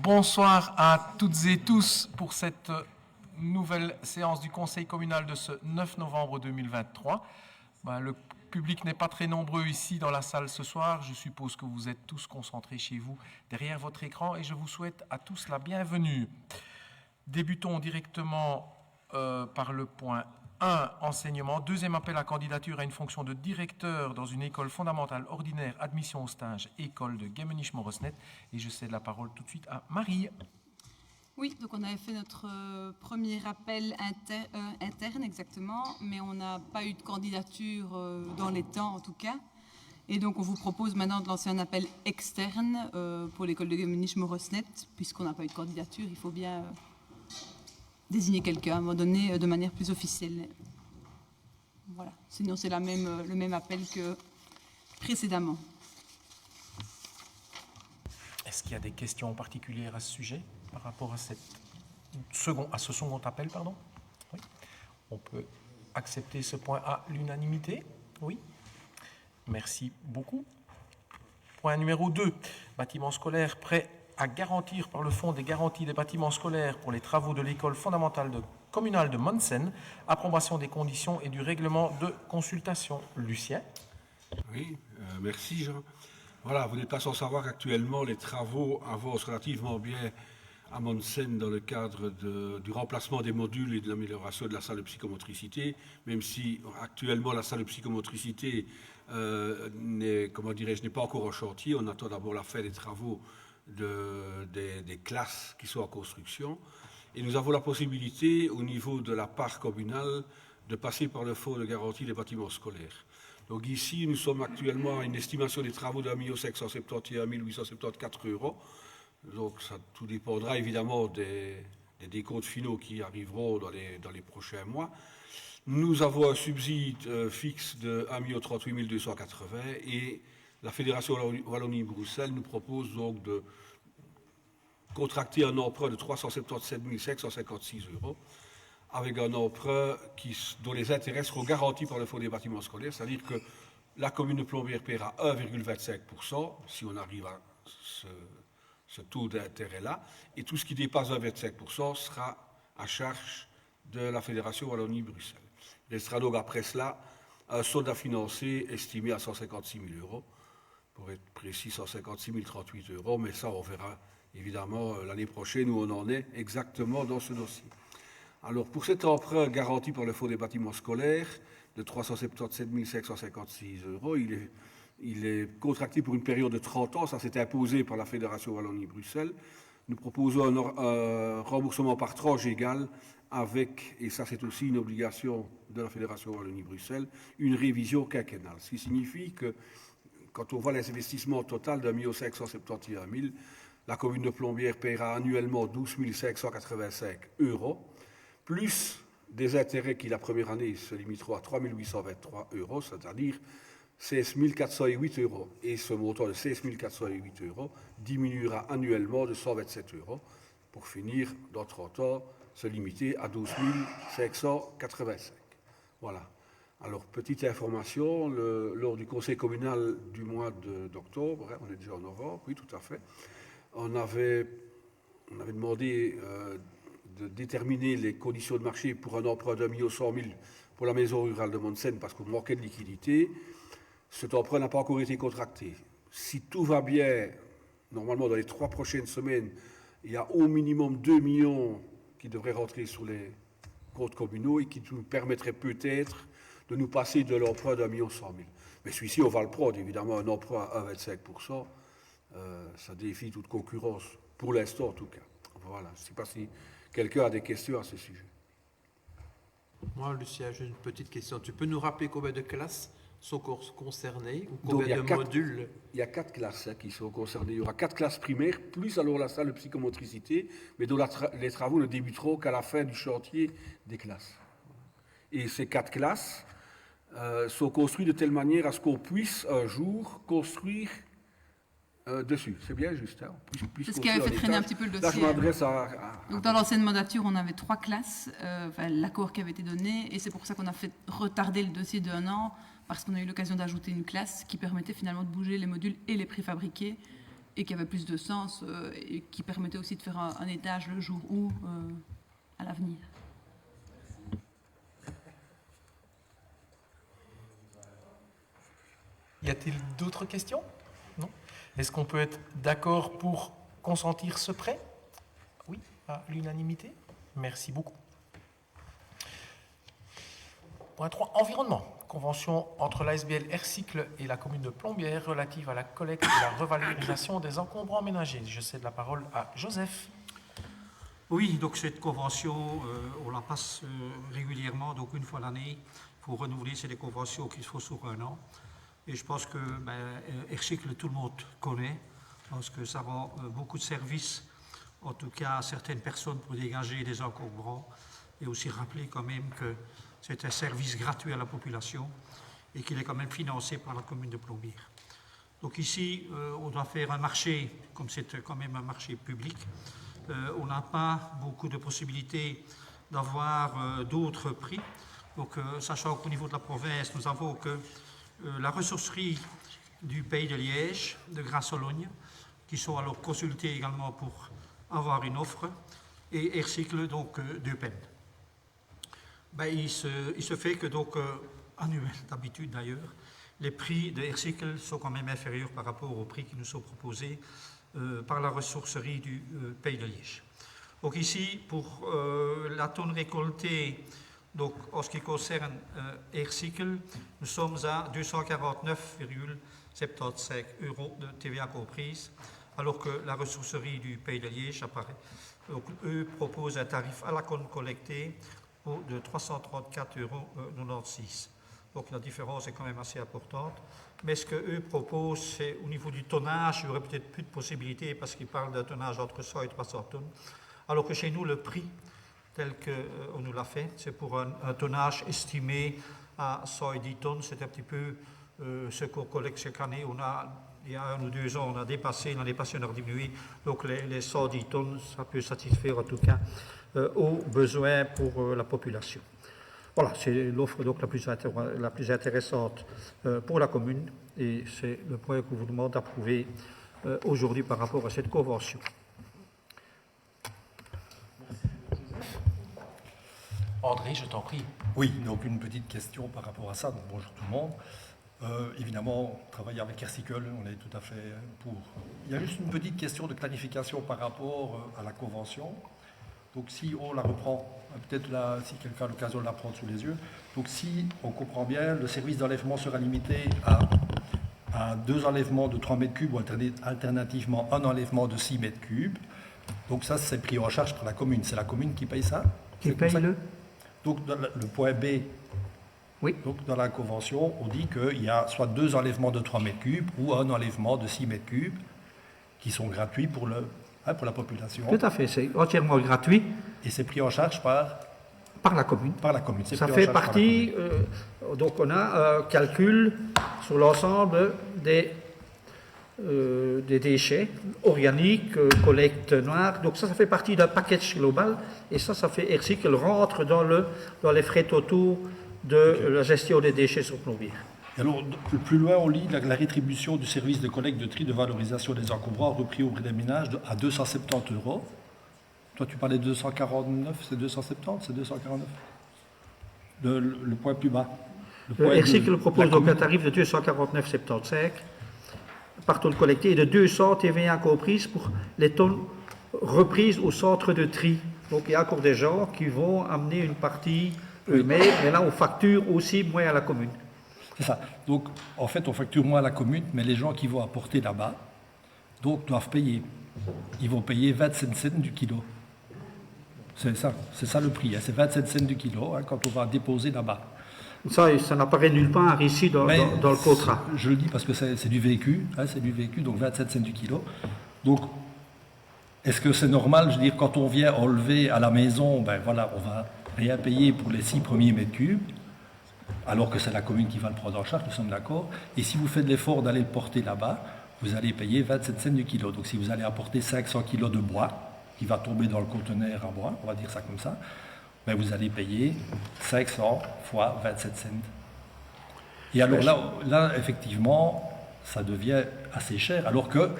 Bonsoir à toutes et tous pour cette nouvelle séance du Conseil communal de ce 9 novembre 2023. Le public n'est pas très nombreux ici dans la salle ce soir. Je suppose que vous êtes tous concentrés chez vous derrière votre écran et je vous souhaite à tous la bienvenue. Débutons directement par le point 1, enseignement. Deuxième appel à candidature à une fonction de directeur dans une école fondamentale ordinaire, admission au stage, école de Gemmenich-Moresnet. Et je cède la parole tout de suite à Marie. Oui, donc on avait fait notre premier appel interne exactement, mais on n'a pas eu de candidature dans les temps en tout cas. Et donc on vous propose maintenant de lancer un appel externe pour l'école de Gemmenich-Moresnet, puisqu'on n'a pas eu de candidature, il faut bien désigner quelqu'un à un moment donné de manière plus officielle. Voilà, sinon c'est le même appel que précédemment. Est-ce qu'il y a des questions particulières à ce sujet par rapport à ce second appel, pardon ? Oui. On peut accepter ce point à l'unanimité ? Oui. Merci beaucoup. Point numéro 2. Bâtiment scolaire prêt à garantir par le Fonds des garanties des bâtiments scolaires pour les travaux de l'école fondamentale communale de Monsen. Approbation des conditions et du règlement de consultation. Lucien ? Oui, merci Jean. Voilà, vous n'êtes pas sans savoir qu'actuellement les travaux avancent relativement bien à Monsen dans le cadre du remplacement des modules et de l'amélioration de la salle de psychomotricité, même si actuellement la salle de psychomotricité n'est pas encore en chantier. On attend d'abord la fin des travaux des classes qui sont en construction. Et nous avons la possibilité, au niveau de la part communale, de passer par le fonds de garantie des bâtiments scolaires. Donc ici, nous sommes actuellement à une estimation des travaux de 1 571 874 €. Donc ça tout dépendra évidemment des décomptes finaux qui arriveront dans les prochains mois. Nous avons un subside fixe de 1 038 280 et la Fédération Wallonie-Bruxelles nous propose donc de contracter un emprunt de 377 556 € avec un emprunt dont les intérêts seront garantis par le Fonds des bâtiments scolaires, c'est-à-dire que la commune de Plombières paiera 1,25% si on arrive à ce taux d'intérêt-là, et tout ce qui dépasse 1,25% sera à charge de la Fédération Wallonie-Bruxelles. Il restera donc après cela un solde à financer estimé à 156 000 €, pour être précis 156 038 €, mais ça on verra évidemment l'année prochaine où on en est exactement dans ce dossier. Alors, pour cet emprunt garanti par le Fonds des bâtiments scolaires de 377 556 €, il est contracté pour une période de 30 ans. Ça s'est imposé par la Fédération Wallonie-Bruxelles. Nous proposons un remboursement par tranche égale avec, et ça c'est aussi une obligation de la Fédération Wallonie-Bruxelles, une révision quinquennale. Ce qui signifie que, quand on voit les investissements total d'1 571 000, la commune de Plombières paiera annuellement 12 585 €, plus des intérêts qui, la première année, se limiteront à 3 823 €, c'est-à-dire 16 408 €. Et ce montant de 16 408 € diminuera annuellement de 127 €, pour finir, dans 30 ans, se limiter à 12 585. Voilà. Alors, petite information, lors du conseil communal du mois d'octobre, on est déjà en novembre, oui, tout à fait, on avait demandé de déterminer les conditions de marché pour un emprunt d'1 100 000 pour la maison rurale de Monsen parce qu'on manquait de liquidité. Cet emprunt n'a pas encore été contracté. Si tout va bien, normalement dans les 3 prochaines semaines, il y a au minimum 2 millions qui devraient rentrer sur les comptes communaux et qui nous permettraient peut-être de nous passer de l'emprunt d'1 100 000. Mais celui-ci, on va le prendre, évidemment, un emprunt à 1,25%, ça défie toute concurrence, pour l'instant en tout cas. Voilà, je ne sais pas si quelqu'un a des questions à ce sujet. Moi, Lucien, j'ai une petite question. Tu peux nous rappeler combien de classes sont concernées ou combien de modules ? Il y a 4 classes qui sont concernées. Il y aura 4 classes primaires, plus alors la salle de psychomotricité, mais dont les travaux ne débuteront qu'à la fin du chantier des classes. Et ces 4 classes sont construites de telle manière à ce qu'on puisse un jour construire dessus. C'est bien juste. Hein. C'est ce qui avait fait traîner un petit peu le dossier. Là, je m'adresse Donc, dans l'ancienne mandature, on avait 3 classes, l'accord qui avait été donné, et c'est pour ça qu'on a fait retarder le dossier d'1 an, parce qu'on a eu l'occasion d'ajouter une classe qui permettait finalement de bouger les modules et les préfabriqués et qui avait plus de sens et qui permettait aussi de faire un étage le jour où à l'avenir. Y a-t-il d'autres questions? Non? Est-ce qu'on peut être d'accord pour consentir ce prêt? Oui, à l'unanimité. Merci beaucoup. Point 3, environnement. Convention entre l'ASBL Aircycle et la commune de Plombières relative à la collecte et la revalorisation des encombrants ménagers. Je cède la parole à Joseph. Oui, donc cette convention, on la passe régulièrement, donc une fois l'année. Il faut renouveler, c'est des conventions qu'il faut sur 1 an. Et je pense que Aircycle, tout le monde connaît, parce que ça rend beaucoup de services, en tout cas à certaines personnes, pour dégager des encombrants. Et aussi rappeler quand même que c'est un service gratuit à la population et qu'il est quand même financé par la commune de Plombières. Donc ici, on doit faire un marché, comme c'est quand même un marché public. On n'a pas beaucoup de possibilités d'avoir d'autres prix. Donc, sachant qu'au niveau de la province, nous avons que la ressourcerie du Pays de Liège, de Grasse-Sologne, qui sont alors consultés également pour avoir une offre, et Aircycle, donc d'Eupen. Il se fait que, donc, annuel d'habitude d'ailleurs, les prix de Aircycle sont quand même inférieurs par rapport aux prix qui nous sont proposés par la ressourcerie du Pays de Liège. Donc ici, pour la tonne récoltée, donc en ce qui concerne Aircycle, nous sommes à 249,75 € de TVA comprise, alors que la ressourcerie du Pays de Liège apparaît. Donc eux proposent un tarif à la tonne collectée de 334,96 €. Donc la différence est quand même assez importante. Mais ce qu'eux proposent, c'est au niveau du tonnage, il n'y aurait peut-être plus de possibilités parce qu'ils parlent d'un tonnage entre 100 et 300 tonnes. Alors que chez nous, le prix tel qu'on nous l'a fait, c'est pour un tonnage estimé à 110 tonnes. C'est un petit peu ce qu'on collecte chaque année. Il y a 1 ou 2 ans, on a dépassé, l'année passée, on a diminué. Donc les 110 tonnes, ça peut satisfaire en tout cas aux besoins pour la population. Voilà, c'est l'offre donc la plus intéressante pour la commune et c'est le point qu'on vous demande d'approuver aujourd'hui par rapport à cette convention. André, je t'en prie. Oui, donc une petite question par rapport à ça. Donc, bonjour tout le monde. Évidemment, travailler avec Aircycle, on est tout à fait pour. Il y a juste une petite question de clarification par rapport à la convention. Donc si on la reprend, peut-être là, si quelqu'un a l'occasion de la prendre sous les yeux, donc si on comprend bien, le service d'enlèvement sera limité à 2 enlèvements de 3 mètres cubes ou alternativement un enlèvement de 6 mètres cubes. Donc ça, c'est pris en charge par la commune. C'est la commune qui paye ça. Qui paye le. Donc dans le point B, oui. Donc dans la convention, on dit qu'il y a soit 2 enlèvements de 3 mètres cubes ou un enlèvement de 6 mètres cubes qui sont gratuits pour la population. Tout à fait, c'est entièrement gratuit. Et c'est pris en charge par la commune. Par la commune. Ça fait partie, donc on a un calcul sur l'ensemble des déchets organiques, collecte noire. Donc ça fait partie d'un package global. Et ça fait Aircycle rentre dans les frais totaux de la gestion des déchets sur Plombières. Alors, plus loin, on lit la rétribution du service de collecte de tri de valorisation des encombrants repris auprès des ménages à 270 €. Toi, tu parlais de 249, c'est 270, c'est 249 le point plus bas. Aircycle propose donc un tarif de 249,75 par tonne collectée et de 200 TVA comprises pour les tonnes reprises au centre de tri. Donc, il y a encore des gens qui vont amener une partie eux-mêmes, mais là, on facture aussi moins à la commune. C'est ça. Donc, en fait, on facture moins à la commune, mais les gens qui vont apporter là-bas, donc, doivent payer. Ils vont payer 27 cents du kilo. C'est ça le prix. Hein. C'est 27 cents du kilo quand on va déposer là-bas. Ça n'apparaît nulle part ici dans le contrat. Je le dis parce que c'est du vécu, c'est du vécu, donc 27 cents du kilo. Donc, est-ce que c'est normal, je veux dire, quand on vient enlever à la maison, ben voilà, on va rien payer pour les 6 premiers mètres cubes, alors que c'est la commune qui va le prendre en charge, nous sommes d'accord. Et si vous faites l'effort d'aller le porter là-bas, vous allez payer 27 cents du kilo. Donc si vous allez apporter 500 kilos de bois, qui va tomber dans le conteneur à bois, on va dire ça comme ça, ben vous allez payer 500 fois 27 cents. Et alors là, effectivement, ça devient assez cher, alors que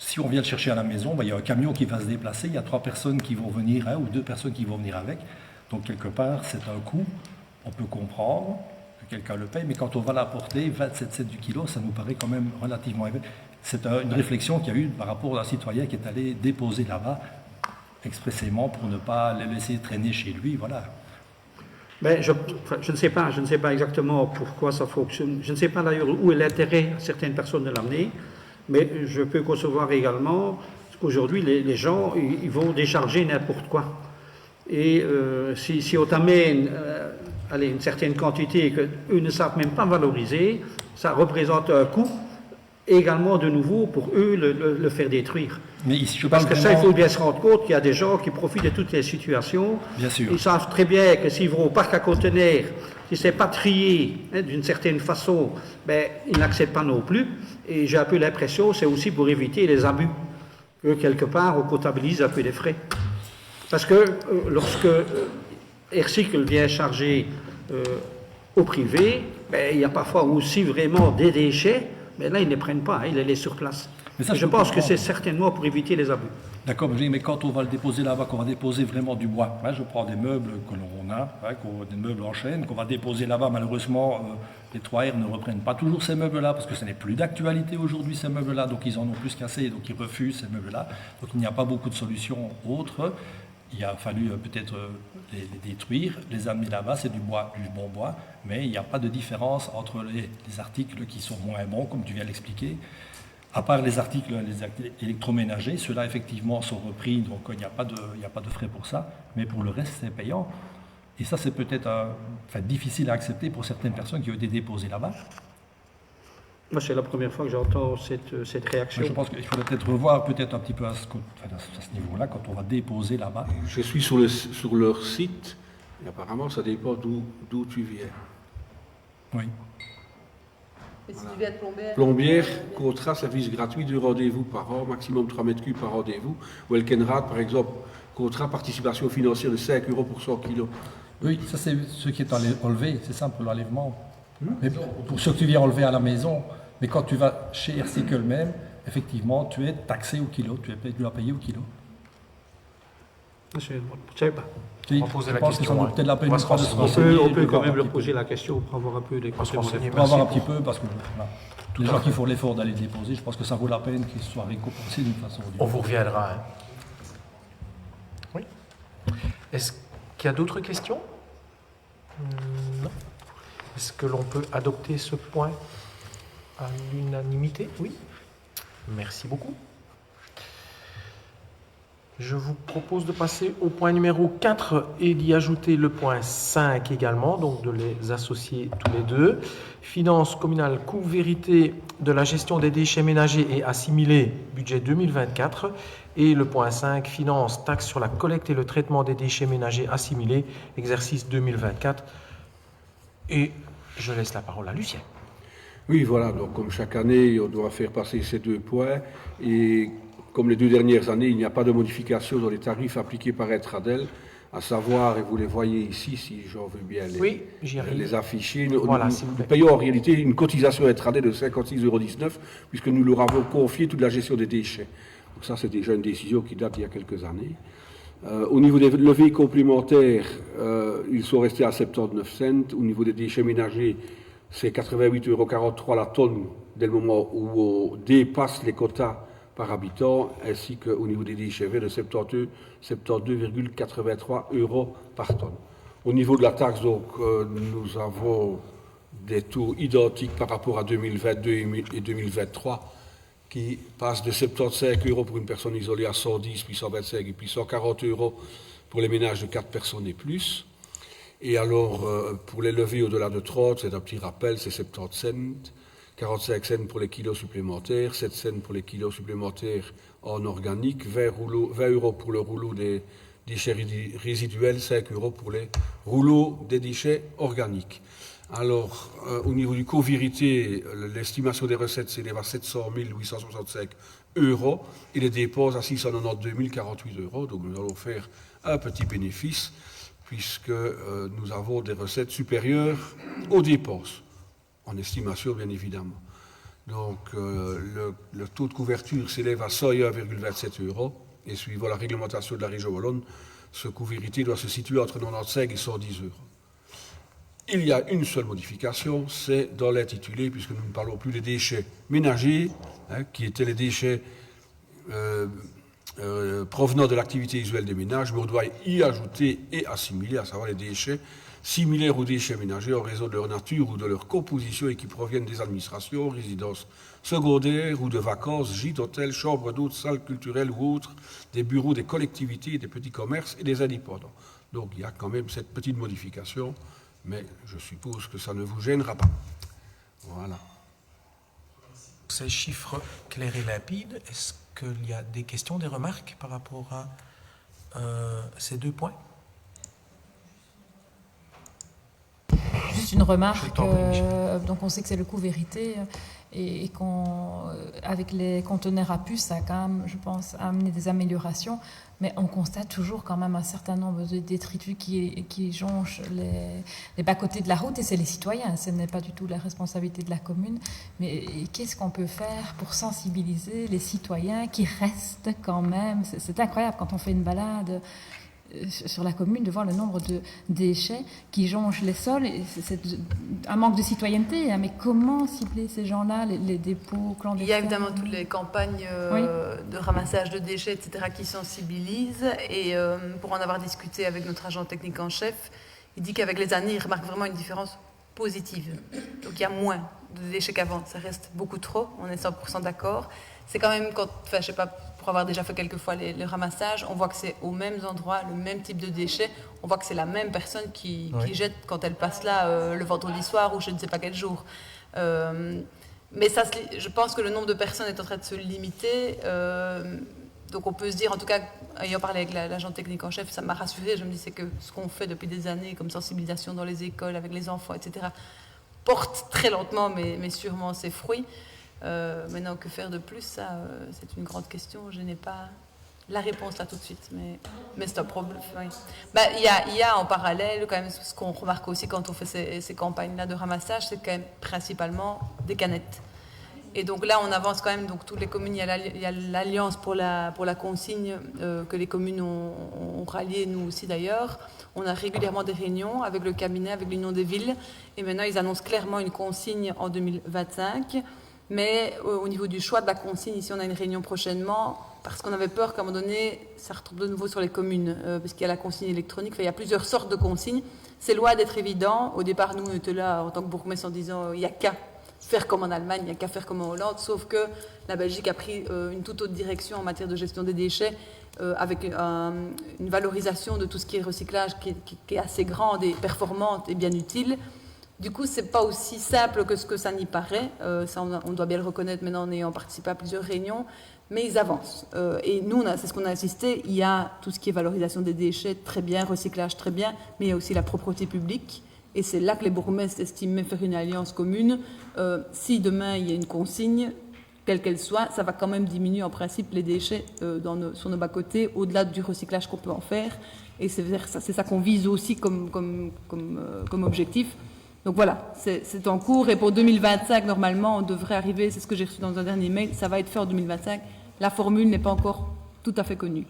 Si on vient le chercher à la maison, il y a un camion qui va se déplacer, il y a 3 personnes qui vont venir, ou 2 personnes qui vont venir avec. Donc quelque part, c'est un coût, on peut comprendre que quelqu'un le paye, mais quand on va l'apporter, 27 cents du kilo, ça nous paraît quand même relativement élevé. C'est une réflexion qu'il y a eu par rapport à un citoyen qui est allé déposer là-bas, expressément pour ne pas le laisser traîner chez lui, voilà. Mais je ne sais pas exactement pourquoi ça fonctionne. Je ne sais pas d'ailleurs où est l'intérêt à certaines personnes de l'amener, mais je peux concevoir également qu'aujourd'hui, les gens, ils vont décharger n'importe quoi. Et si on t'amène une certaine quantité qu'eux ne savent même pas valoriser, ça représente un coût également de nouveau pour eux le faire détruire. Mais ici, parce que ça, il faut bien se rendre compte qu'il y a des gens qui profitent de toutes les situations. Bien sûr. Ils savent très bien que s'ils vont au parc à conteneurs, si ce n'est pas trié d'une certaine façon, ils n'acceptent pas non plus. Et j'ai un peu l'impression, c'est aussi pour éviter les abus, que quelque part on comptabilise un peu les frais. Parce que lorsque Aircycle vient charger au privé, il y a parfois aussi vraiment des déchets, mais là ils ne les prennent pas, ils les laissent sur place. Mais ça, je pense que c'est certainement pour éviter les abus. D'accord, mais quand on va le déposer là-bas, qu'on va déposer vraiment du bois, je prends des meubles que l'on a, des meubles en chaîne, qu'on va déposer là-bas, malheureusement, les 3R ne reprennent pas toujours ces meubles-là, parce que ce n'est plus d'actualité aujourd'hui, ces meubles-là, donc ils en ont plus qu'assez, donc ils refusent ces meubles-là. Donc il n'y a pas beaucoup de solutions autres. Il a fallu peut-être les détruire, les amener là-bas, c'est du bois, du bon bois, mais il n'y a pas de différence entre les articles qui sont moins bons, comme tu viens de l'expliquer. À part les articles électroménagers, ceux-là effectivement sont repris, donc il n'y a pas de frais pour ça, mais pour le reste c'est payant. Et ça c'est peut-être difficile à accepter pour certaines personnes qui ont été déposées là-bas. Moi c'est la première fois que j'entends cette réaction. Moi, je pense qu'il faudrait peut-être revoir peut-être un petit peu à ce niveau-là quand on va déposer là-bas. Je suis sur leur site et apparemment ça dépend d'où tu viens. Oui. Et si tu viens de Plombière, contrat, service gratuit, 2 rendez-vous par an, maximum 3 mètres cubes par rendez-vous. Welkenrad, par exemple, contrat participation financière de 5 € pour 100 kilos. Oui, ça c'est ce qui est enlevé, c'est ça pour l'enlèvement. Mais pour ceux que tu viens enlever à la maison, mais quand tu vas chez Aircycle même, effectivement, tu es taxé au kilo, tu dois payer au kilo. Je ne savais pas. On va poser la question. On peut quand même leur poser la question pour avoir un peu des conseils. Pour avoir un petit peu, parce que tous les gens qui font l'effort d'aller déposer, je pense que ça vaut la peine qu'ils soient récompensés d'une façon ou d'une autre. On vous reviendra. Oui. Est-ce qu'il y a d'autres questions? Non. Est-ce que l'on peut adopter ce point à l'unanimité? Oui. Merci beaucoup. Je vous propose de passer au point numéro 4 et d'y ajouter le point 5 également, donc de les associer tous les deux. Finances communales, coût vérité de la gestion des déchets ménagers et assimilés, budget 2024. Et le point 5, finances, taxes sur la collecte et le traitement des déchets ménagers assimilés, exercice 2024. Et je laisse la parole à Lucien. Oui, voilà, donc comme chaque année, on doit faire passer ces 2 points. Et comme les 2 dernières années, il n'y a pas de modification dans les tarifs appliqués par Etradel, à savoir, et vous les voyez ici, si j'en veux bien les afficher, voilà, nous payons en réalité une cotisation Etradel de 56,19 €, puisque nous leur avons confié toute la gestion des déchets. Donc ça, c'est déjà une décision qui date d'il y a quelques années. Au niveau des levées complémentaires, ils sont restés à 79 cents. Au niveau des déchets ménagers, c'est 88,43 € la tonne dès le moment où on dépasse les quotas par habitant, ainsi qu'au niveau des déchets verts de 72,83 € par tonne. Au niveau de la taxe, donc, nous avons des taux identiques par rapport à 2022 et 2023, qui passent de 75 € pour une personne isolée à 110, puis 125 et puis 140 € pour les ménages de 4 personnes et plus. Et alors, pour les levées au-delà de 30, c'est un petit rappel, c'est 70 cents. 45 cents pour les kilos supplémentaires, 7 cents pour les kilos supplémentaires en organique, 20 € pour le rouleau des déchets résiduels, 5 € pour les rouleaux des déchets organiques. Alors, au niveau du co-vérité, l'estimation des recettes s'élève à 700 865 € et les dépenses à 692 048 €. Donc, nous allons faire un petit bénéfice puisque nous avons des recettes supérieures aux dépenses. En estimation, bien évidemment. Donc le taux de couverture s'élève à 101,27 €. Et suivant la réglementation de la région wallonne, ce coût vérité doit se situer entre 95 et 110 €. Il y a une seule modification, c'est dans l'intitulé, puisque nous ne parlons plus des déchets ménagers, qui étaient les déchets provenant de l'activité usuelle des ménages, mais on doit y ajouter et assimiler, à savoir les déchets similaires aux déchets ménagers en raison de leur nature ou de leur composition et qui proviennent des administrations, résidences secondaires ou de vacances, gîtes, hôtels, chambres d'hôtes, salles culturelles ou autres, des bureaux des collectivités, des petits commerces et des indépendants. Donc il y a quand même cette petite modification, mais je suppose que ça ne vous gênera pas. Voilà. Ces chiffres clairs et limpides, est-ce qu'il y a des questions, des remarques par rapport à ces 2 points? Juste une remarque, donc on sait que c'est le coût vérité et qu'avec les conteneurs à puces, ça a quand même, je pense, amené des améliorations, mais on constate toujours quand même un certain nombre de détritus qui jonchent les bas-côtés de la route, et c'est les citoyens, ce n'est pas du tout la responsabilité de la commune, mais qu'est-ce qu'on peut faire pour sensibiliser les citoyens qui restent quand même, c'est incroyable quand on fait une balade sur la commune de voir le nombre de déchets qui jonchent les sols. C'est un manque de citoyenneté, hein, mais comment cibler ces gens-là, les dépôts clandestins? Il y a évidemment toutes les campagnes de ramassage de déchets, etc., qui sensibilisent. Et pour en avoir discuté avec notre agent technique en chef, il dit qu'avec les années, il remarque vraiment une différence positive. Donc il y a moins de déchets qu'avant. Ça reste beaucoup trop, on est 100% d'accord. C'est quand même, je sais pas, pour avoir déjà fait quelques fois le ramassage, on voit que c'est aux mêmes endroits, le même type de déchets. On voit que c'est la même personne qui jette quand elle passe là le vendredi soir ou je ne sais pas quel jour. Mais ça, je pense que le nombre de personnes est en train de se limiter. Donc on peut se dire, en tout cas, ayant parlé avec l'agent technique en chef, ça m'a rassurée. Je me dis c'est que ce qu'on fait depuis des années, comme sensibilisation dans les écoles, avec les enfants, etc., porte très lentement, mais sûrement ses fruits. Maintenant, que faire de plus, ça, c'est une grande question. Je n'ai pas la réponse là tout de suite, mais c'est un problème. Oui. Il y a en parallèle, quand même, ce qu'on remarque aussi quand on fait ces campagnes-là de ramassage, c'est quand même principalement des canettes. Et donc là, on avance quand même, donc toutes les communes, il y a l'Alliance pour la consigne que les communes ont rallié, nous aussi d'ailleurs. On a régulièrement des réunions avec le cabinet, avec l'Union des villes, et maintenant ils annoncent clairement une consigne en 2025. Mais au niveau du choix de la consigne, ici on a une réunion prochainement, parce qu'on avait peur qu'à un moment donné, ça retombe de nouveau sur les communes, parce qu'il y a la consigne électronique, il y a plusieurs sortes de consignes. C'est loin d'être évident. Au départ, nous, on était là en tant que bourgmestre en disant il n'y a qu'à faire comme en Allemagne, il n'y a qu'à faire comme en Hollande, sauf que la Belgique a pris une toute autre direction en matière de gestion des déchets, avec une valorisation de tout ce qui est recyclage qui est assez grande et performante et bien utile. Du coup, ce n'est pas aussi simple que ce que ça n'y paraît. Ça, on doit bien le reconnaître maintenant en ayant participé à plusieurs réunions. Mais ils avancent. Et nous, c'est ce qu'on a insisté. Il y a tout ce qui est valorisation des déchets, très bien, recyclage, très bien. Mais il y a aussi la propreté publique. Et c'est là que les bourgmestres estimaient faire une alliance commune. Si demain, il y a une consigne, quelle qu'elle soit, ça va quand même diminuer en principe les déchets sur nos bas-côtés, au-delà du recyclage qu'on peut en faire. Et c'est ça qu'on vise aussi comme objectif. Donc voilà, c'est en cours et pour 2025, normalement, on devrait arriver, c'est ce que j'ai reçu dans un dernier mail, ça va être fait en 2025. La formule n'est pas encore tout à fait connue.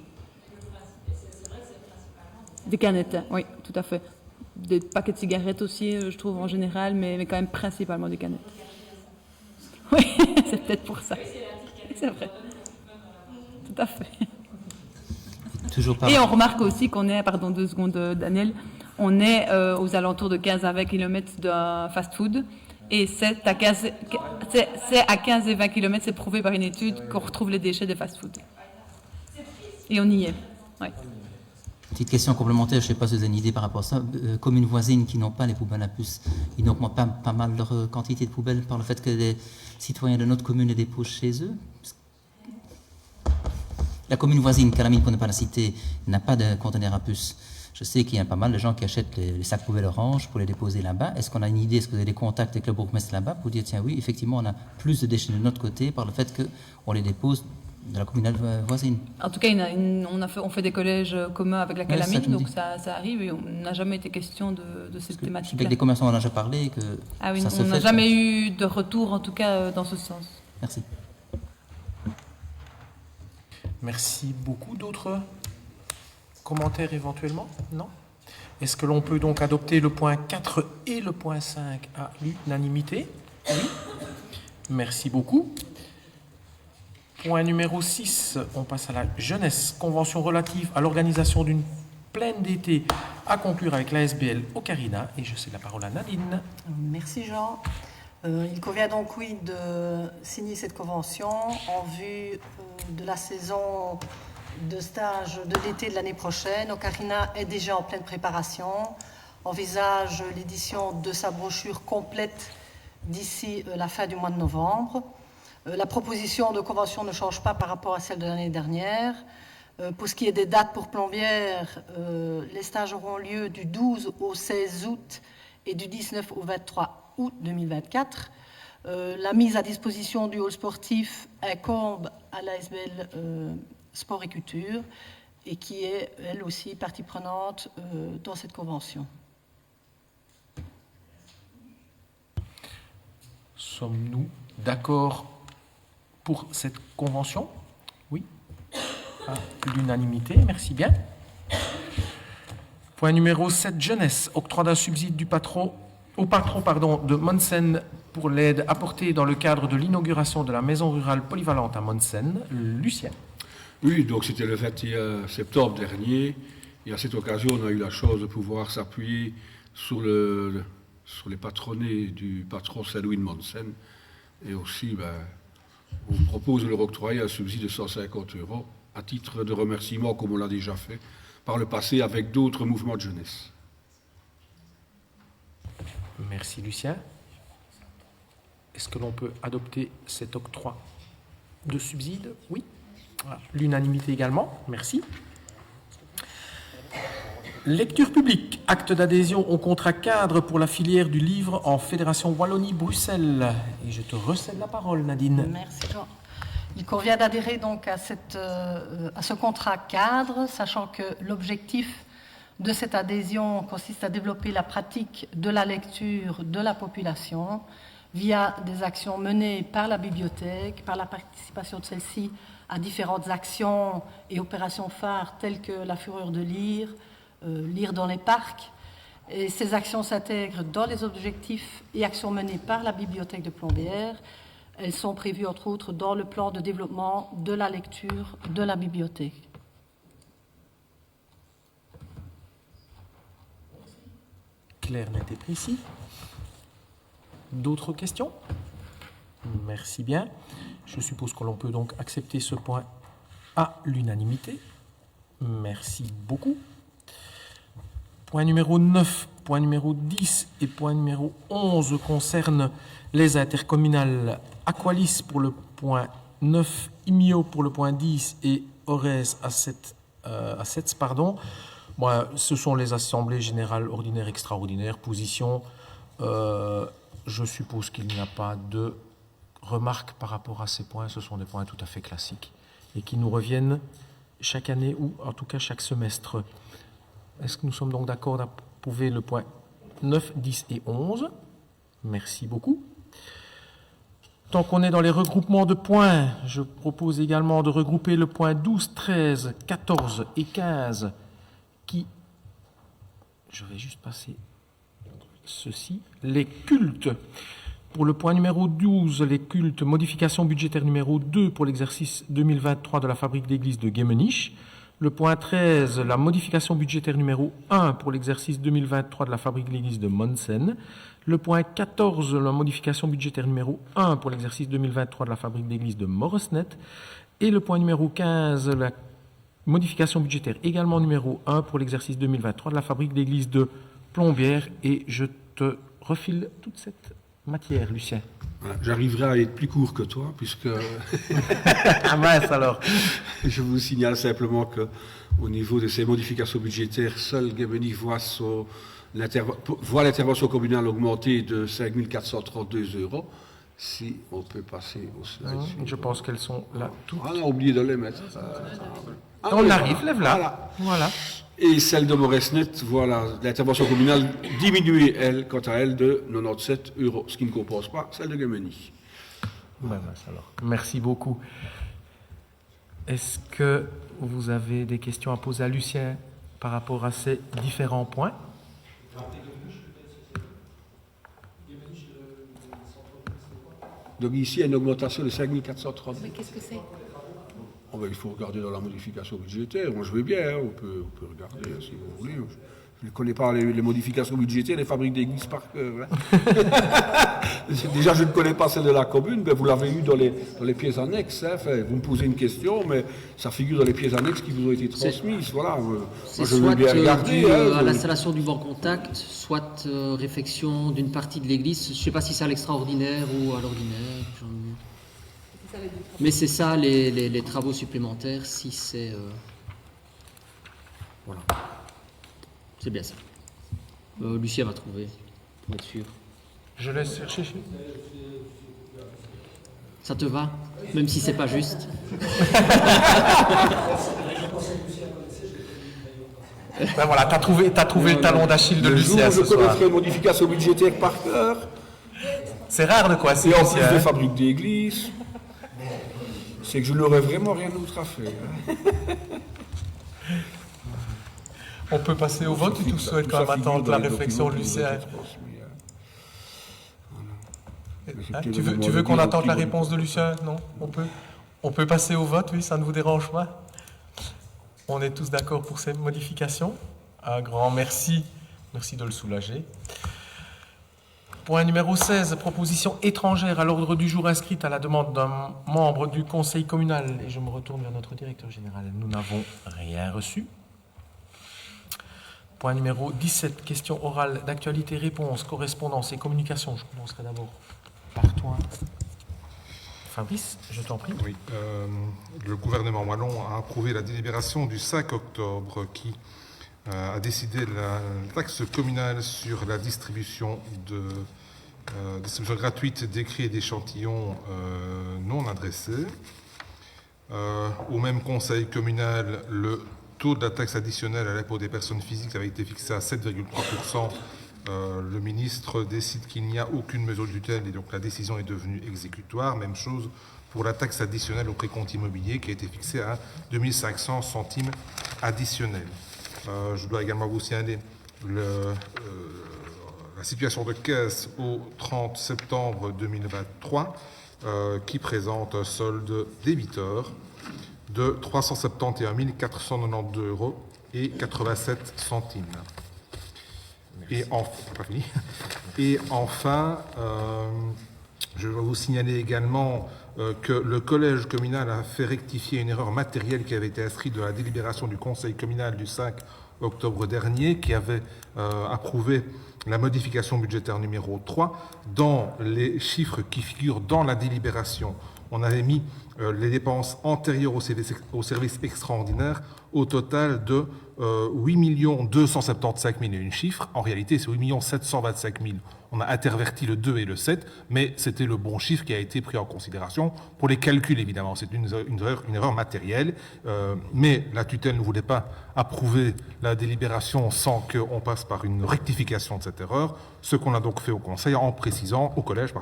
Des canettes, hein, oui, tout à fait. Des paquets de cigarettes aussi, je trouve, en général, mais quand même principalement des canettes. Oui, c'est peut-être pour ça. C'est vrai. Tout à fait. Et on remarque aussi qu'on est, pardon, 2 secondes, Daniel, on est aux alentours de 15 à 20 km d'un fast-food. Et c'est à 15 et 20 km, c'est prouvé par une étude qu'on retrouve les déchets des fast-food. Et on y est. Ouais. Petite question complémentaire, je ne sais pas si vous avez une idée par rapport à ça. Communes voisines qui n'ont pas les poubelles à puces, ils n'augmentent pas mal leur quantité de poubelles par le fait que les citoyens de notre commune les déposent chez eux? La commune voisine, Calamine pour ne pas la citer, n'a pas de conteneur à puces. Je sais qu'il y a pas mal de gens qui achètent les sacs poubelles orange pour les déposer là-bas. Est-ce qu'on a une idée, est-ce que vous avez des contacts avec le bourgmestre là-bas pour dire, tiens oui, effectivement, on a plus de déchets de notre côté par le fait qu'on les dépose la communale voisine. En tout cas, on fait des collèges communs avec la Ouais, Calamine, ça, donc ça arrive et on n'a jamais été question de cette thématique-là. Avec des commerçants, on en a déjà parlé. Que ah oui, ça se on n'a fait, jamais eu de retour, en tout cas, dans ce sens. Merci. Merci beaucoup. D'autres commentaires éventuellement? Non? Est-ce que l'on peut donc adopter le point 4 et le point 5 à l'unanimité? Oui. Merci beaucoup. Point numéro 6, on passe à la jeunesse. Convention relative à l'organisation d'une plaine d'été à conclure avec l'ASBL Ocarina. Et je cède la parole à Nadine. Merci Jean. Il convient donc, oui, de signer cette convention en vue de la saison de stage de l'été de l'année prochaine. Ocarina est déjà en pleine préparation, envisage l'édition de sa brochure complète d'ici la fin du mois de novembre. La proposition de convention ne change pas par rapport à celle de l'année dernière. Pour ce qui est des dates pour Plombières, les stages auront lieu du 12 au 16 août et du 19 au 23 août 2024. La mise à disposition du hall sportif incombe à l'ASBL Sport et Culture et qui est, elle aussi, partie prenante dans cette convention. Sommes-nous d'accord pour cette convention? Oui. À l'unanimité, merci bien. Point numéro 7, jeunesse. Octroi d'un subside au patron de Monsen pour l'aide apportée dans le cadre de l'inauguration de la maison rurale polyvalente à Monsen. Lucien. Oui, donc c'était le 21 septembre dernier. Et à cette occasion, on a eu la chance de pouvoir s'appuyer sur les patronnés du patron Saint-Louis de Monsen. Et aussi, on vous propose de leur octroyer un subside de 150 € à titre de remerciement, comme on l'a déjà fait par le passé avec d'autres mouvements de jeunesse. Merci Lucien. Est-ce que l'on peut adopter cet octroi de subside? Oui. L'unanimité également. Merci. Lecture publique. Acte d'adhésion au contrat cadre pour la filière du livre en Fédération Wallonie-Bruxelles. Et je te recède la parole, Nadine. Merci Jean. Il convient d'adhérer donc à ce contrat cadre, sachant que l'objectif de cette adhésion consiste à développer la pratique de la lecture de la population via des actions menées par la bibliothèque, par la participation de celle-ci à différentes actions et opérations phares telles que la fureur de lire, lire dans les parcs. Et ces actions s'intègrent dans les objectifs et actions menées par la bibliothèque de Plombières. Elles sont prévues entre autres dans le plan de développement de la lecture de la bibliothèque. Clair, net et précis. D'autres questions? Merci bien. Je suppose que l'on peut donc accepter ce point à l'unanimité. Merci beaucoup. Point numéro 9, point numéro 10 et point numéro 11 concernent les intercommunales Aqualis pour le point 9, IMIO pour le point 10 et Orez Assets, pardon. Bon, ce sont les assemblées générales ordinaires, extraordinaires, position. Je suppose qu'il n'y a pas de remarques par rapport à ces points. Ce sont des points tout à fait classiques et qui nous reviennent chaque année ou en tout cas chaque semestre. Est-ce que nous sommes donc d'accord d'approuver le point 9, 10 et 11? Merci beaucoup. Tant qu'on est dans les regroupements de points, je propose également de regrouper le point 12, 13, 14 et 15 qui... Je vais juste passer ceci. Les cultes. Pour le point numéro 12, les cultes, modification budgétaire numéro 2 pour l'exercice 2023 de la fabrique d'église de Guémenich. Le point 13, la modification budgétaire numéro 1 pour l'exercice 2023 de la fabrique de l'église de Monsen. Le point 14, la modification budgétaire numéro 1 pour l'exercice 2023 de la fabrique d'église de Moresnet. Et le point numéro 15, la modification budgétaire également numéro 1 pour l'exercice 2023 de la fabrique d'église de Plombières. Et je te refile toute cette matière, Lucien. Voilà, j'arriverai à être plus court que toi, puisque... Ah mince alors. Je vous signale simplement qu'au niveau de ces modifications budgétaires, seul Guémenich voit l'intervention communale augmenter de 5 432 €, Si on peut passer au slide. Je pense qu'elles sont là toutes. Ah, on a oublié de les mettre. On arrive, lève-la. Voilà. Et celle de Moresnet, voilà, l'intervention communale diminuée, elle, quant à elle, de 97 €, ce qui ne compense pas celle de Gemeni. Alors, merci beaucoup. Est-ce que vous avez des questions à poser à Lucien par rapport à ces différents points? Donc ici, il y a une augmentation de 5 430. Mais qu'est-ce que c'est? Oh ben, il faut regarder dans la modification budgétaire. Moi, je veux bien, on peut regarder si vous voulez. Je ne connais pas les modifications budgétaires, les fabriques d'églises par cœur. Hein. Déjà, je ne connais pas celle de la commune, mais vous l'avez eu dans les pièces annexes. Hein. Enfin, vous me posez une question, mais ça figure dans les pièces annexes qui vous ont été transmises. Voilà. Moi, je veux bien regarder. À l'installation du banc contact, soit réfection d'une partie de l'église. Je ne sais pas si c'est à l'extraordinaire ou à l'ordinaire. Mais c'est ça les travaux supplémentaires, si c'est... Voilà. C'est bien ça. Lucien va trouver, pour être sûr. Je laisse chercher. Ça te va? Même si c'est pas juste. Ben voilà, t'as trouvé le talon d'Achille de Lucien ce soir. Je connaîtrai une modification budgétaire par cœur. C'est rare de quoi c'est. Et en plus des fabriques d'église, c'est que je n'aurais vraiment rien d'autre à faire. On peut passer au vote ou tu souhaites quand même attendre la réflexion de Lucien? Tu veux qu'on attende la réponse de Lucien? Non? On peut passer au vote, oui, ça ne vous dérange pas? On est tous d'accord pour ces modifications? Un grand merci. Merci de le soulager. Point numéro 16, proposition étrangère à l'ordre du jour inscrite à la demande d'un membre du conseil communal. Et je me retourne vers notre directeur général. Nous n'avons rien reçu. Point numéro 17, question orale d'actualité, réponse, correspondance et communication. Je commencerai d'abord par toi. Fabrice, je t'en prie. Oui, le gouvernement wallon a approuvé la délibération du 5 octobre qui a décidé la taxe communale sur la distribution gratuite d'écrits et d'échantillons non adressés. Au même conseil communal, le taux de la taxe additionnelle à l'impôt des personnes physiques avait été fixé à 7,3%. Le ministre décide qu'il n'y a aucune mesure de tutelle et donc la décision est devenue exécutoire. Même chose pour la taxe additionnelle au précompte immobilier qui a été fixée à 2500 centimes additionnels. Je dois également vous signaler la situation de caisse au 30 septembre 2023 qui présente un solde débiteur de 371 492 € et 87 centimes. Et enfin, je vais vous signaler également que le collège communal a fait rectifier une erreur matérielle qui avait été inscrite dans la délibération du conseil communal du 5 octobre dernier, qui avait approuvé la modification budgétaire numéro 3. Dans les chiffres qui figurent dans la délibération, on avait mis les dépenses antérieures au service extraordinaire au total de 8 275 001 chiffres. En réalité, c'est 8 725 000. On a interverti le 2 et le 7, mais c'était le bon chiffre qui a été pris en considération pour les calculs, évidemment. C'est une erreur matérielle, mais la tutelle ne voulait pas approuver la délibération sans qu'on passe par une rectification de cette erreur, ce qu'on a donc fait au collège,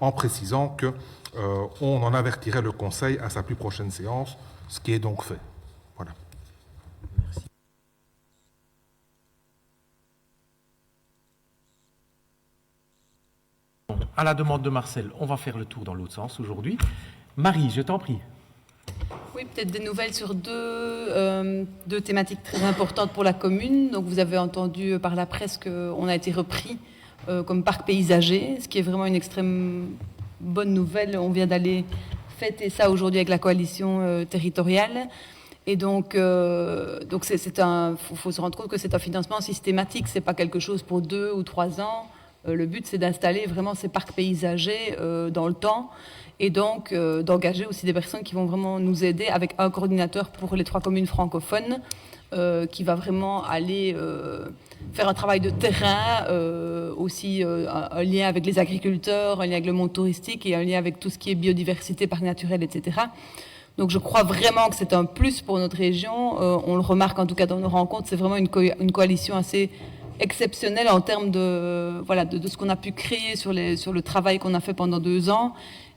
en précisant que on en avertirait le conseil à sa plus prochaine séance, ce qui est donc fait. Voilà. Merci. À la demande de Marcel, on va faire le tour dans l'autre sens aujourd'hui. Marie, je t'en prie. Oui, peut-être des nouvelles sur deux thématiques très importantes pour la commune. Donc, vous avez entendu par la presse qu'on a été repris comme parc paysager, ce qui est vraiment une extrême bonne nouvelle. On vient d'aller fêter ça aujourd'hui avec la coalition territoriale. Et donc, faut se rendre compte que c'est un financement systématique. C'est pas quelque chose pour 2 ou 3 ans. Le but, c'est d'installer vraiment ces parcs paysagers dans le temps. et donc d'engager aussi des personnes qui vont vraiment nous aider avec un coordinateur pour les 3 communes francophones qui va vraiment aller faire un travail de terrain, aussi un lien avec les agriculteurs, un lien avec le monde touristique et un lien avec tout ce qui est biodiversité, parc naturel, etc. Donc je crois vraiment que c'est un plus pour notre région. On le remarque en tout cas dans nos rencontres, c'est vraiment une coalition assez exceptionnelle en termes de ce qu'on a pu créer sur le travail qu'on a fait pendant 2 ans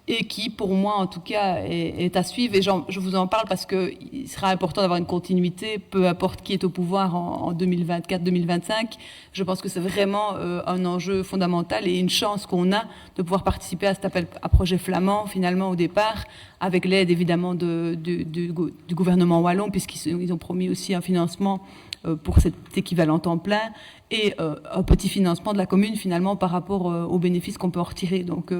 et qui, pour moi en tout cas, est à suivre. Et je vous en parle parce qu'il sera important d'avoir une continuité, peu importe qui est au pouvoir en 2024-2025. Je pense que c'est vraiment un enjeu fondamental et une chance qu'on a de pouvoir participer à cet appel à projet flamand, finalement, au départ, avec l'aide évidemment du gouvernement wallon, puisqu'ils ont promis aussi un financement pour cet équivalent temps plein et un petit financement de la commune, finalement, par rapport aux bénéfices qu'on peut en retirer. Donc,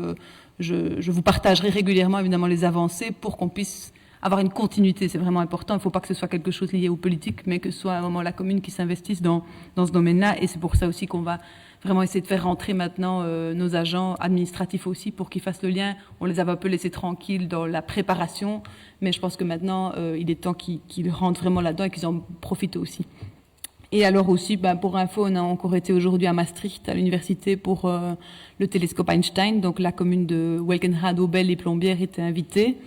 je vous partagerai régulièrement évidemment les avancées pour qu'on puisse avoir une continuité. C'est vraiment important. Il ne faut pas que ce soit quelque chose lié aux politiques, mais que ce soit vraiment la commune qui s'investisse dans ce domaine-là. Et c'est pour ça aussi qu'on va vraiment essayer de faire rentrer maintenant nos agents administratifs aussi pour qu'ils fassent le lien. On les avait un peu laissés tranquilles dans la préparation, mais je pense que maintenant, il est temps qu'ils rentrent vraiment là-dedans et qu'ils en profitent aussi. Et alors aussi, pour info, on a encore été aujourd'hui à Maastricht, à l'université, pour le télescope Einstein. Donc la commune de Welkenrad, Aubel et Plombières était invitée.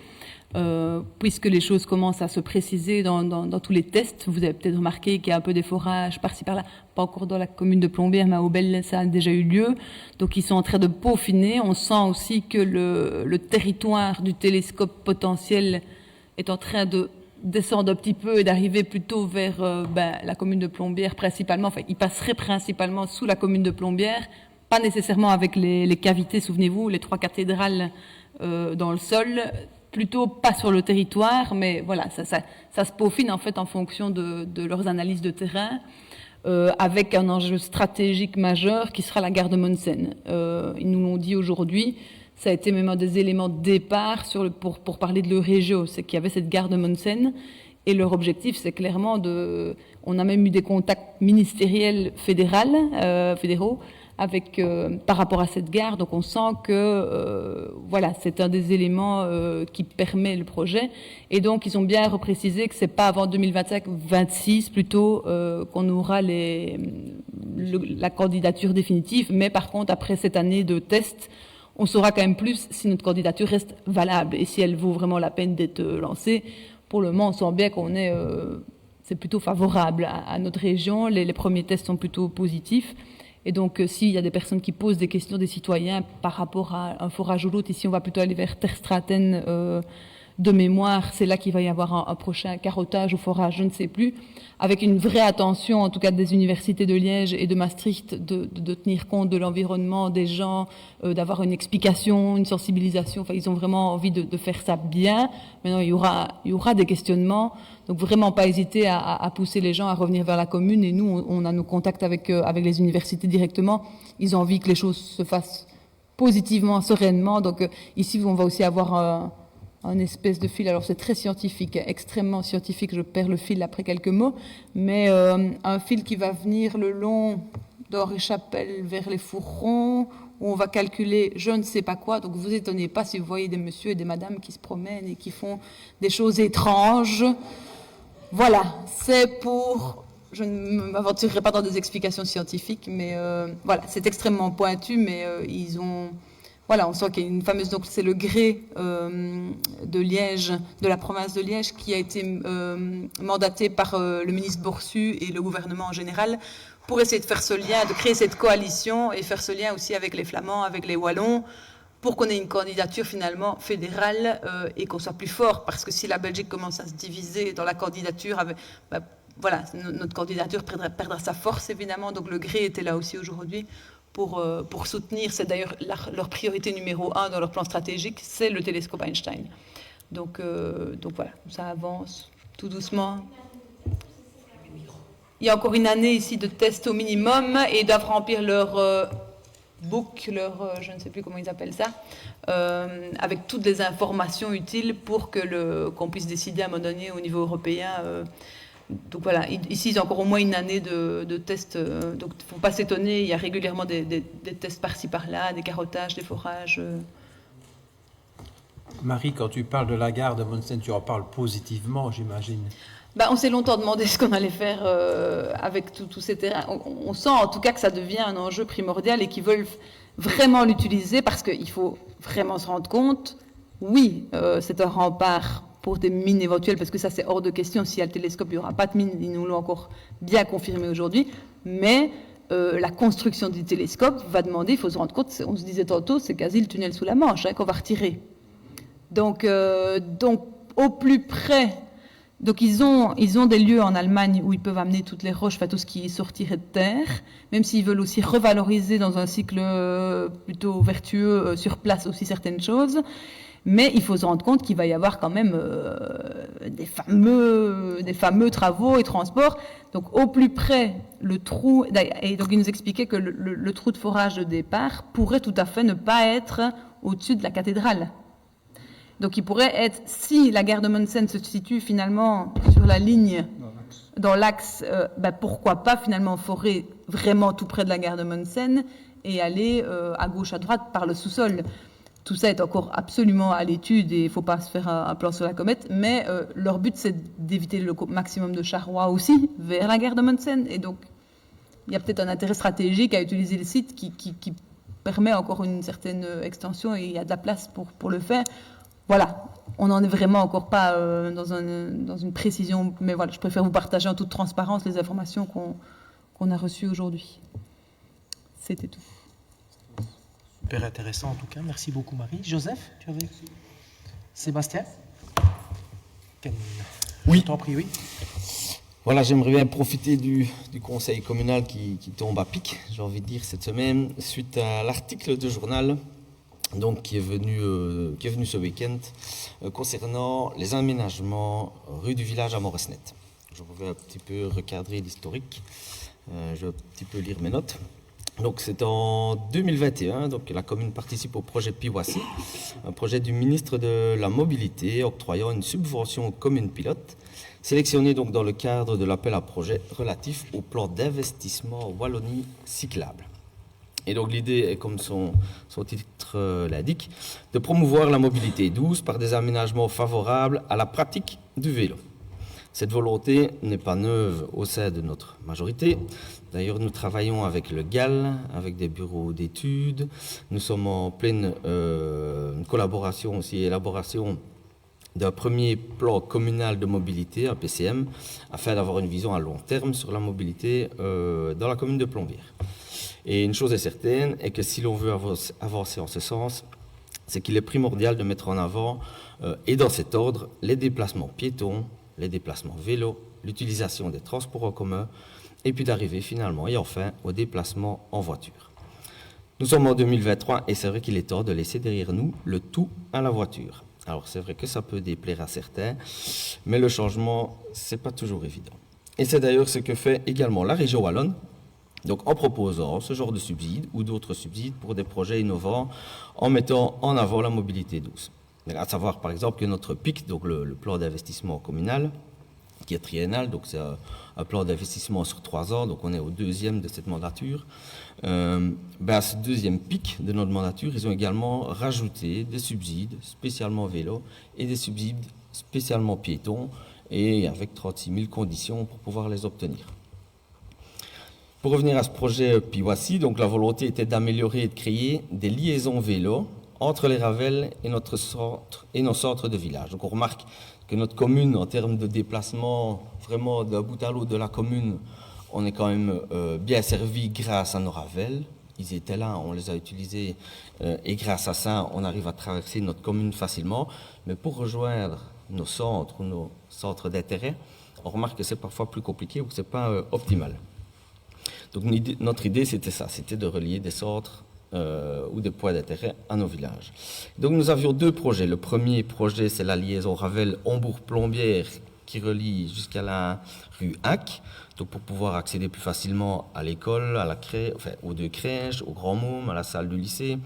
Puisque les choses commencent à se préciser dans tous les tests. Vous avez peut-être remarqué qu'il y a un peu des forages par-ci par-là, pas encore dans la commune de Plombières, mais à Aubel, ça a déjà eu lieu. Donc ils sont en train de peaufiner. On sent aussi que le territoire du télescope potentiel est en train de descendre un petit peu et d'arriver plutôt vers la commune de Plombières principalement. Enfin, il passerait principalement sous la commune de Plombières, pas nécessairement avec les cavités, souvenez-vous, les 3 cathédrales dans le sol, plutôt pas sur le territoire, mais voilà, ça se peaufine en fait en fonction de leurs analyses de terrain, avec un enjeu stratégique majeur qui sera la gare de Monsen. Ils nous l'ont dit aujourd'hui. Ça a été même un des éléments de départ pour parler de l'Eurégio, c'est qu'il y avait cette gare de Monsen et leur objectif c'est clairement on a même eu des contacts ministériels fédéraux avec par rapport à cette gare, donc on sent que c'est un des éléments qui permet le projet et donc ils ont bien reprécisé que c'est pas avant 2025-26 plutôt qu'on aura la candidature définitive, mais par contre après cette année de test on saura quand même plus si notre candidature reste valable et si elle vaut vraiment la peine d'être lancée. Pour le moment, on sent bien qu'on c'est plutôt favorable à notre région. Les premiers tests sont plutôt positifs. Et donc, s'il y a des personnes qui posent des questions des citoyens par rapport à un forage ou l'autre, ici, on va plutôt aller vers Terstraten de mémoire. C'est là qu'il va y avoir un prochain carottage ou forage, je ne sais plus, avec une vraie attention, en tout cas des universités de Liège et de Maastricht, de tenir compte de l'environnement, des gens, d'avoir une explication, une sensibilisation. Enfin, ils ont vraiment envie de faire ça bien. Maintenant, il y aura des questionnements. Donc, vraiment pas hésiter à pousser les gens à revenir vers la commune. Et nous, on a nos contacts avec les universités directement. Ils ont envie que les choses se fassent positivement, sereinement. Donc, ici, on va aussi avoir un espèce de fil, alors c'est très scientifique, extrêmement scientifique, je perds le fil après quelques mots, mais un fil qui va venir le long d'Henri-Chapelle vers les Fourrons, où on va calculer je ne sais pas quoi, donc vous étonnez pas si vous voyez des messieurs et des madames qui se promènent et qui font des choses étranges. Voilà, c'est pour... Je ne m'aventurerai pas dans des explications scientifiques, mais voilà, c'est extrêmement pointu, mais ils ont... Voilà, on sent qu'il y a une fameuse, donc c'est le gré de Liège, de la province de Liège, qui a été mandaté par le ministre Borsu et le gouvernement en général pour essayer de faire ce lien, de créer cette coalition et faire ce lien aussi avec les Flamands, avec les Wallons, pour qu'on ait une candidature finalement fédérale et qu'on soit plus fort. Parce que si la Belgique commence à se diviser dans la candidature, voilà, notre candidature perdra sa force évidemment. Donc le gré était là aussi aujourd'hui. Pour soutenir, c'est d'ailleurs leur priorité numéro 1 dans leur plan stratégique, c'est le télescope Einstein. Donc voilà, ça avance tout doucement. Il y a encore une année ici de tests au minimum et ils doivent remplir leur book, je ne sais plus comment ils appellent ça, avec toutes les informations utiles pour qu'on puisse décider à un moment donné au niveau européen. Donc voilà, ici ils ont encore au moins une année de tests, donc il ne faut pas s'étonner, il y a régulièrement des tests par-ci par-là, des carottages, des forages. Marie, quand tu parles de la gare de Monsen, tu en parles positivement, j'imagine. On s'est longtemps demandé ce qu'on allait faire avec tous ces terrains. On sent en tout cas que ça devient un enjeu primordial et qu'ils veulent vraiment l'utiliser parce qu'il faut vraiment se rendre compte, oui, c'est un rempart pour des mines éventuelles, parce que ça c'est hors de question, s'il y a le télescope, il n'y aura pas de mine, ils nous l'ont encore bien confirmé aujourd'hui, mais la construction du télescope va demander, il faut se rendre compte, on se disait tantôt, c'est quasi le tunnel sous la Manche qu'on va retirer. Donc au plus près, donc ils ont des lieux en Allemagne où ils peuvent amener toutes les roches, tout ce qui sortirait de terre, même s'ils veulent aussi revaloriser dans un cycle plutôt vertueux sur place aussi certaines choses. Mais il faut se rendre compte qu'il va y avoir quand même des fameux travaux et transports. Donc au plus près, le trou, et donc il nous expliquait que le trou de forage de départ pourrait tout à fait ne pas être au-dessus de la cathédrale. Donc il pourrait être, si la gare de Monsen se situe finalement sur la ligne, dans l'axe, pourquoi pas finalement forer vraiment tout près de la gare de Monsen et aller à gauche, à droite par le sous-sol. Tout ça est encore absolument à l'étude et il ne faut pas se faire un plan sur la comète, mais leur but c'est d'éviter le maximum de charrois aussi vers la gare de Monsen. Et donc il y a peut-être un intérêt stratégique à utiliser le site qui permet encore une certaine extension et il y a de la place pour le faire. Voilà, on n'en est vraiment encore pas dans une précision, mais voilà, je préfère vous partager en toute transparence les informations qu'on a reçues aujourd'hui. C'était tout. Super intéressant en tout cas. Merci beaucoup Marie. Joseph, tu avais... Sébastien? Oui. Je t'en prie, oui. Voilà, j'aimerais bien profiter du conseil communal qui tombe à pic, j'ai envie de dire, cette semaine, suite à l'article de journal donc, qui est venu ce week-end concernant les aménagements rue du village à Moresnet. Je vais un petit peu recadrer l'historique, je vais un petit peu lire mes notes. Donc c'est en 2021, donc la commune participe au projet Piwassi, un projet du ministre de la Mobilité octroyant une subvention aux communes pilotes, sélectionnées donc dans le cadre de l'appel à projet relatif au plan d'investissement Wallonie cyclable. Et donc l'idée est, comme son titre l'indique, de promouvoir la mobilité douce par des aménagements favorables à la pratique du vélo. Cette volonté n'est pas neuve au sein de notre majorité. D'ailleurs, nous travaillons avec le GAL, avec des bureaux d'études. Nous sommes en pleine collaboration aussi, élaboration d'un premier plan communal de mobilité, un PCM, afin d'avoir une vision à long terme sur la mobilité dans la commune de Plombières. Et une chose est certaine, est que si l'on veut avancer en ce sens, c'est qu'il est primordial de mettre en avant, et dans cet ordre, les déplacements piétons, les déplacements vélos, l'utilisation des transports en commun, et puis d'arriver finalement et enfin au déplacement en voiture. Nous sommes en 2023 et c'est vrai qu'il est temps de laisser derrière nous le tout à la voiture. Alors c'est vrai que ça peut déplaire à certains, mais le changement, c'est pas toujours évident. Et c'est d'ailleurs ce que fait également la région wallonne, donc en proposant ce genre de subsides ou d'autres subsides pour des projets innovants en mettant en avant la mobilité douce. À savoir par exemple que notre PIC, donc le plan d'investissement communal, qui est triennal, donc c'est un plan d'investissement sur 3 ans, donc on est au 2e de cette mandature. À ce 2e pic de notre mandature, ils ont également rajouté des subsides spécialement vélo et des subsides spécialement piétons, et avec 36 000 conditions pour pouvoir les obtenir. Pour revenir à ce projet Piwassi, donc la volonté était d'améliorer et de créer des liaisons vélo entre les Ravels et nos centres de village. Donc on remarque que notre commune, en termes de déplacement, vraiment d'un bout à l'autre de la commune, on est quand même bien servi grâce à nos Ravels. Ils étaient là, on les a utilisés, et grâce à ça, on arrive à traverser notre commune facilement. Mais pour rejoindre nos centres ou nos centres d'intérêt, on remarque que c'est parfois plus compliqué ou que ce n'est pas optimal. Donc notre idée, c'était ça, c'était de relier des centres ou des points d'intérêt à nos villages. Donc nous avions 2 projets. Le premier projet, c'est la liaison Ravel-Hombourg-Plombières qui relie jusqu'à la rue Hack, donc pour pouvoir accéder plus facilement à l'école, aux 2 crèches, au Grand Môme, à la salle du lycée,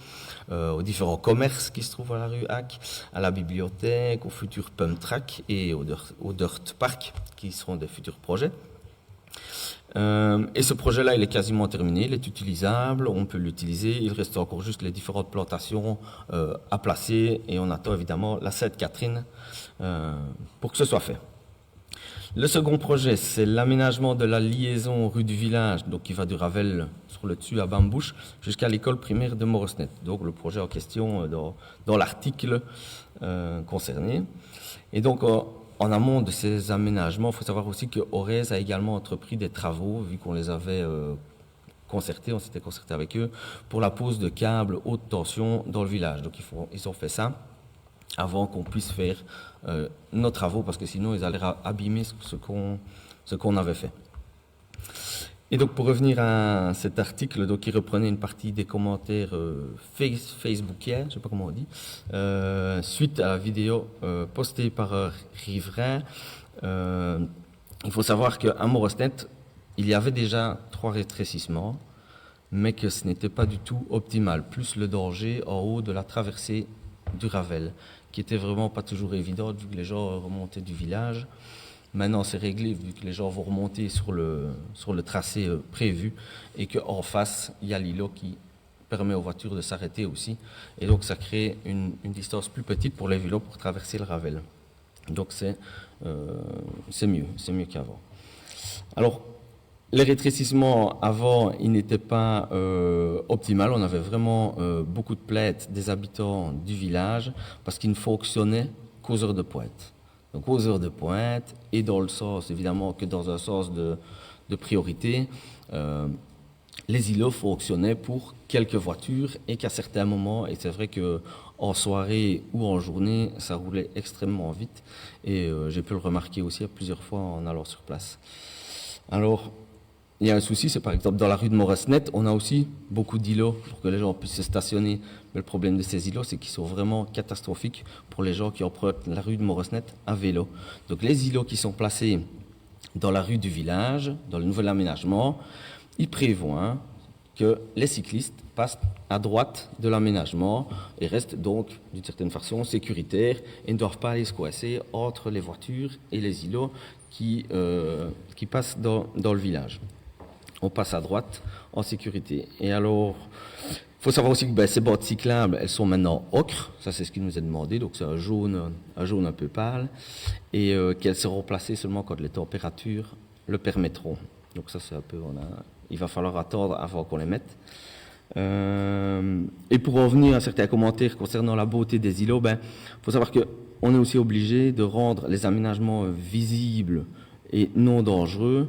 aux différents commerces qui se trouvent à la rue Hack, à la bibliothèque, au futur Pump Track et au Dirt Park qui seront des futurs projets. Et ce projet-là, il est quasiment terminé, il est utilisable, on peut l'utiliser, il reste encore juste les différentes plantations à placer et on attend évidemment la Sainte-Catherine pour que ce soit fait. Le second projet, c'est l'aménagement de la liaison rue du village, donc qui va du Ravel sur le dessus à Bambouche jusqu'à l'école primaire de Morosnet. Donc le projet en question dans l'article concerné. Et donc en amont de ces aménagements, il faut savoir aussi que Orez a également entrepris des travaux, vu qu'on les avait concertés, on s'était concerté avec eux, pour la pose de câbles haute tension dans le village. Donc ils ont fait ça avant qu'on puisse faire nos travaux, parce que sinon ils allaient abîmer ce qu'on avait fait. Et donc pour revenir à cet article, donc, qui reprenait une partie des commentaires facebookiens, je ne sais pas comment on dit, suite à la vidéo postée par Riverain, il faut savoir qu'à Morosnet, il y avait déjà 3 rétrécissements, mais que ce n'était pas du tout optimal, plus le danger en haut de la traversée du Ravel, qui était vraiment pas toujours évidente vu que les gens remontaient du village. Maintenant c'est réglé vu que les gens vont remonter sur le tracé prévu et qu'en face il y a l'îlot qui permet aux voitures de s'arrêter aussi, et donc ça crée une distance plus petite pour les vélos pour traverser le Ravel. Donc c'est mieux qu'avant. Alors les rétrécissements avant, ils n'étaient pas optimales. On avait vraiment beaucoup de plaintes des habitants du village parce qu'ils ne fonctionnaient qu'aux heures de pointe. Donc aux heures de pointe et dans le sens, évidemment, que dans un sens de priorité, les îlots fonctionnaient pour quelques voitures et qu'à certains moments, et c'est vrai qu'en soirée ou en journée, ça roulait extrêmement vite. Et j'ai pu le remarquer aussi plusieurs fois en allant sur place. Alors, il y a un souci, c'est par exemple dans la rue de Morosnet, on a aussi beaucoup d'îlots pour que les gens puissent se stationner. Mais le problème de ces îlots, c'est qu'ils sont vraiment catastrophiques pour les gens qui empruntent la rue de Morosnet à vélo. Donc les îlots qui sont placés dans la rue du village, dans le nouvel aménagement, ils prévoient que les cyclistes passent à droite de l'aménagement et restent donc d'une certaine façon sécuritaires et ne doivent pas aller se coincer entre les voitures et les îlots qui passent dans le village. On passe à droite en sécurité. Et alors, il faut savoir aussi que ces bornes cyclables, elles sont maintenant ocre, ça c'est ce qui nous est demandé, donc c'est un jaune un peu pâle, et qu'elles seront placées seulement quand les températures le permettront. Donc ça c'est un peu, il va falloir attendre avant qu'on les mette. Et pour revenir à certains commentaires concernant la beauté des îlots, il faut savoir qu'on est aussi obligé de rendre les aménagements visibles et non dangereux,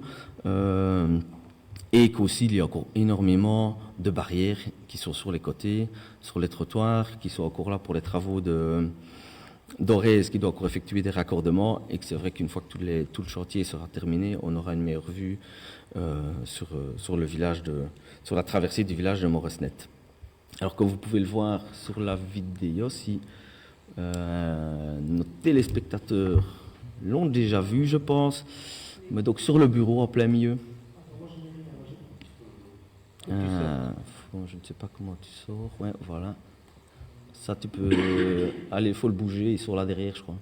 et qu'aussi il y a encore énormément de barrières qui sont sur les côtés, sur les trottoirs, qui sont encore là pour les travaux d'Orez, qui doit encore effectuer des raccordements, et que c'est vrai qu'une fois que tout le chantier sera terminé, on aura une meilleure vue sur le village sur la traversée du village de Morosnet. Alors comme vous pouvez le voir sur la vidéo, si nos téléspectateurs l'ont déjà vu, je pense, mais donc sur le bureau en plein milieu. Je ne sais pas comment tu sors. Ouais, voilà. Ça, tu peux aller, il faut le bouger, ils sont là derrière, je crois.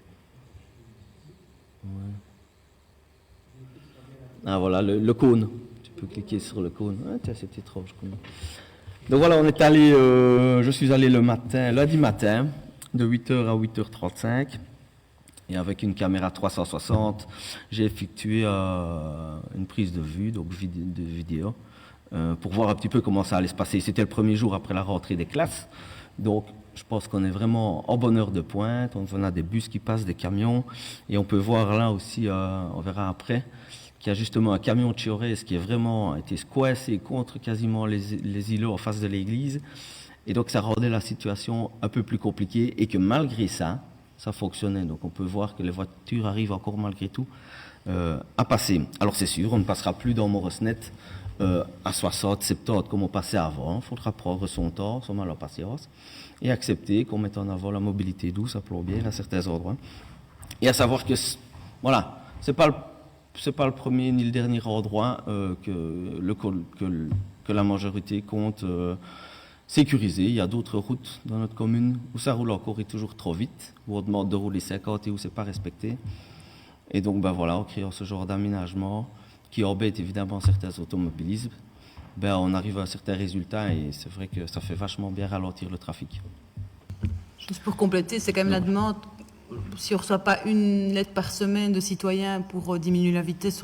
Ouais. Ah, voilà, le cône. Tu peux cliquer sur le cône. Ah, tiens, c'est étrange. Donc voilà, je suis allé lundi matin, de 8h à 8h35. Et avec une caméra 360, j'ai effectué une prise de vue, donc de vidéo, pour voir un petit peu comment ça allait se passer. C'était le premier jour après la rentrée des classes, donc je pense qu'on est vraiment en bonne heure de pointe. On a des bus qui passent, des camions, et on peut voir là aussi, on verra après, qu'il y a justement un camion de Chiorez qui a vraiment été coincé contre quasiment les îlots en face de l'église, et donc ça rendait la situation un peu plus compliquée, et que malgré ça, ça fonctionnait. Donc on peut voir que les voitures arrivent encore malgré tout à passer. Alors c'est sûr, on ne passera plus dans Morosnet à 60, 70 comme on passait avant. Il faudra prendre son temps, son mal en patience, et accepter qu'on mette en avant la mobilité douce à Plombières à certains endroits. Et à savoir que, voilà, c'est pas le premier ni le dernier endroit que la majorité compte sécurisé. Il y a d'autres routes dans notre commune où ça roule encore et toujours trop vite, où on demande de rouler 50 et où c'est pas respecté. Et donc voilà, en créant ce genre d'aménagement, qui embête évidemment certains automobilistes, ben, on arrive à certains résultats et c'est vrai que ça fait vachement bien ralentir le trafic. Juste pour compléter, c'est quand même la demande. Si on ne reçoit pas une lettre par semaine de citoyens pour diminuer la vitesse,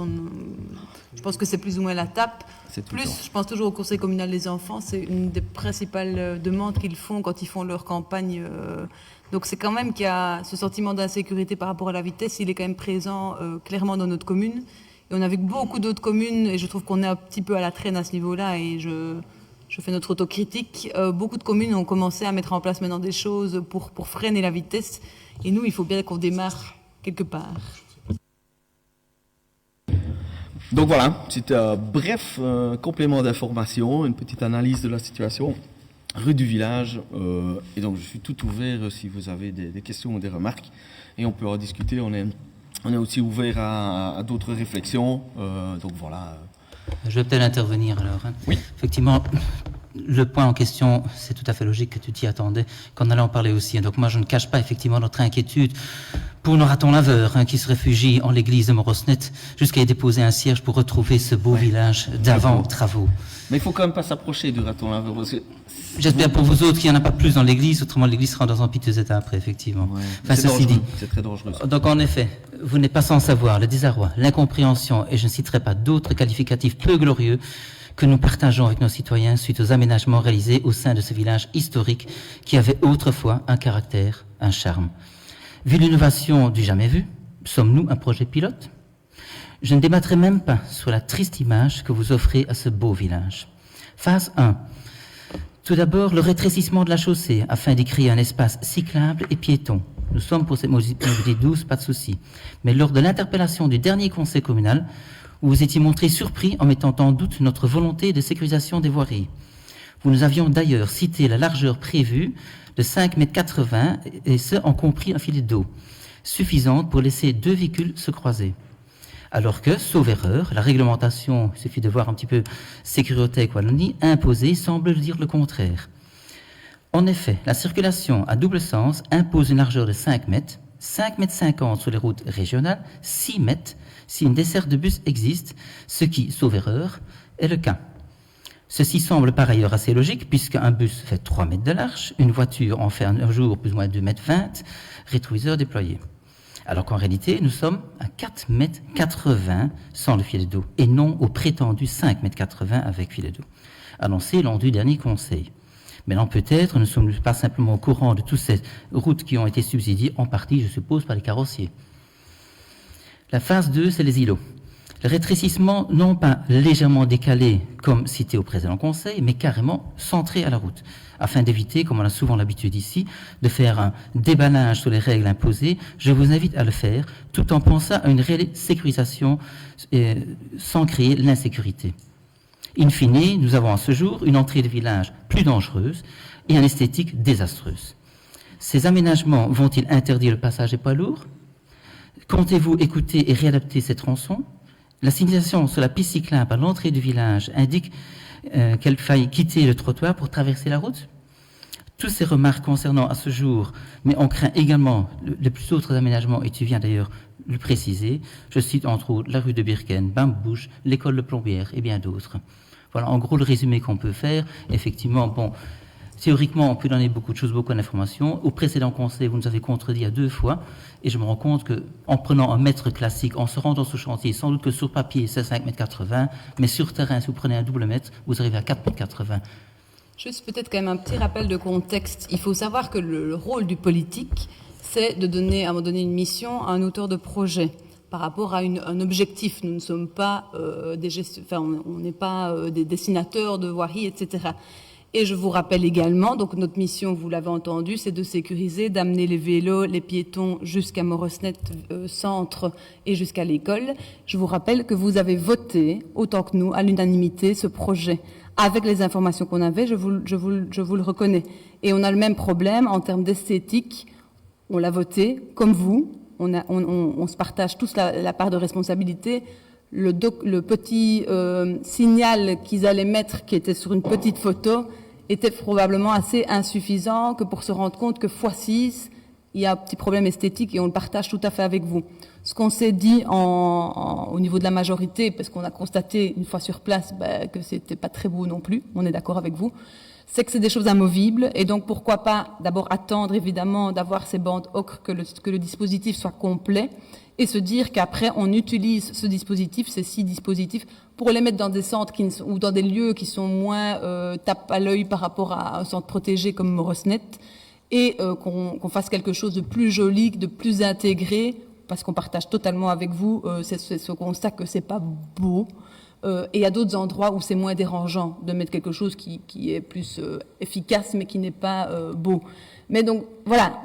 je pense que c'est plus ou moins la tape. Plus, je pense toujours au Conseil communal des enfants, c'est une des principales demandes qu'ils font quand ils font leur campagne. Donc c'est quand même qu'il y a ce sentiment d'insécurité par rapport à la vitesse, il est quand même présent clairement dans notre commune. Et on a vu que beaucoup d'autres communes, et je trouve qu'on est un petit peu à la traîne à ce niveau-là, et je fais notre autocritique, beaucoup de communes ont commencé à mettre en place maintenant des choses pour freiner la vitesse. Et nous, il faut bien qu'on démarre quelque part. Donc voilà, c'est un bref complément d'information, une petite analyse de la situation rue du village. Et donc je suis tout ouvert si vous avez des questions ou des remarques. Et on peut en discuter, on est aussi ouvert à d'autres réflexions. Donc voilà. Je vais peut-être intervenir alors. Hein. Oui. Effectivement, le point en question, c'est tout à fait logique que tu t'y attendais, qu'on allait en parler aussi. Donc moi, je ne cache pas effectivement notre inquiétude pour nos ratons laveurs qui se réfugient en l'église de Morosnet jusqu'à y déposer un cierge pour retrouver ce beau village d'avant travaux. Mais il faut quand même pas s'approcher du raton laveur parce que... J'espère pour vous autres qu'il n'y en a pas plus dans l'église, autrement l'église sera dans un piteux état après, effectivement. Ouais, enfin, ceci dit, c'est très dangereux. Donc en effet, vous n'êtes pas sans savoir le désarroi, l'incompréhension, et je ne citerai pas d'autres qualificatifs peu glorieux que nous partageons avec nos citoyens suite aux aménagements réalisés au sein de ce village historique qui avait autrefois un caractère, un charme. Vu l'innovation du jamais vu, sommes-nous un projet pilote? Je ne débattrai même pas sur la triste image que vous offrez à ce beau village. Phase 1. Tout d'abord, le rétrécissement de la chaussée afin d'y créer un espace cyclable et piéton. Nous sommes pour cette mobilité douce, pas de souci. Mais lors de l'interpellation du dernier conseil communal, vous vous étiez montré surpris en mettant en doute notre volonté de sécurisation des voiries. Vous nous avions d'ailleurs cité la largeur prévue de 5,80 m, et ce en compris un filet d'eau, suffisante pour laisser deux véhicules se croiser. Alors que, sauf erreur, la réglementation, il suffit de voir un petit peu Sécurité Wallonie, imposée semble dire le contraire. En effet, la circulation à double sens impose une largeur de 5 mètres, 5,50 m sur les routes régionales, 6 mètres si une desserte de bus existe, ce qui, sauf erreur, est le cas. Ceci semble par ailleurs assez logique, puisqu'un bus fait 3 mètres de large, une voiture en fait un jour plus ou moins 2,20 mètres, rétroviseur déployé. Alors qu'en réalité, nous sommes à 4,80 m sans le filet d'eau, et non au prétendu 5,80 m avec filet d'eau, annoncé lors du dernier conseil. Maintenant, peut-être, ne sommes-nous pas simplement au courant de toutes ces routes qui ont été subsidiées, en partie, je suppose, par les carrossiers. La phase 2, c'est les îlots. Le rétrécissement, non pas légèrement décalé, comme cité au précédent conseil, mais carrément centré à la route, afin d'éviter, comme on a souvent l'habitude ici, de faire un déballage sur les règles imposées. Je vous invite à le faire, tout en pensant à une réelle sécurisation sans créer l'insécurité. In fine, nous avons à ce jour une entrée de village plus dangereuse et une esthétique désastreuse. Ces aménagements vont-ils interdire le passage des poids lourds? Comptez-vous écouter et réadapter ces tronçons? La signalisation sur la piste cyclable à l'entrée du village indique qu'elle faille quitter le trottoir pour traverser la route. Toutes ces remarques concernant à ce jour, mais on craint également les plus autres aménagements, et tu viens d'ailleurs le préciser. Je cite entre autres la rue de Birken, Bambouche, l'école de Plombières et bien d'autres. Voilà en gros le résumé qu'on peut faire. Effectivement, bon, théoriquement, on peut donner beaucoup de choses, beaucoup d'informations. Au précédent conseil, vous nous avez contredit à 2 fois, et je me rends compte qu'en prenant un mètre classique, en se rendant sur chantier, sans doute que sur papier, c'est 5,80 m, mais sur terrain, si vous prenez un double mètre, vous arrivez à 4,80 m. Juste peut-être quand même un petit rappel de contexte. Il faut savoir que le rôle du politique, c'est de donner, à un moment donné, une mission à un auteur de projet par rapport à un objectif. Nous ne sommes pas on n'est pas des dessinateurs de voiries, etc. Et je vous rappelle également, donc notre mission, vous l'avez entendu, c'est de sécuriser, d'amener les vélos, les piétons jusqu'à Morosnet centre et jusqu'à l'école. Je vous rappelle que vous avez voté, autant que nous, à l'unanimité, ce projet. Avec les informations qu'on avait, je vous le reconnais. Et on a le même problème en termes d'esthétique. On l'a voté, comme vous. On se partage tous la part de responsabilité. Le petit signal qu'ils allaient mettre, qui était sur une petite photo, était probablement assez insuffisant que pour se rendre compte que x6, il y a un petit problème esthétique et on le partage tout à fait avec vous. Ce qu'on s'est dit au niveau de la majorité, parce qu'on a constaté une fois sur place que c'était pas très beau non plus, on est d'accord avec vous, c'est que c'est des choses amovibles et donc pourquoi pas d'abord attendre évidemment d'avoir ces bandes ocre, que le dispositif soit complet et se dire qu'après on utilise ce dispositif, ces 6 dispositifs, pour les mettre dans des centres ou dans des lieux qui sont moins tape à l'œil par rapport à un centre protégé comme Morosnet et qu'on fasse quelque chose de plus joli, de plus intégré, parce qu'on partage totalement avec vous ce constat que c'est pas beau. Et il y a d'autres endroits où c'est moins dérangeant de mettre quelque chose qui est plus efficace mais qui n'est pas beau. Mais donc voilà,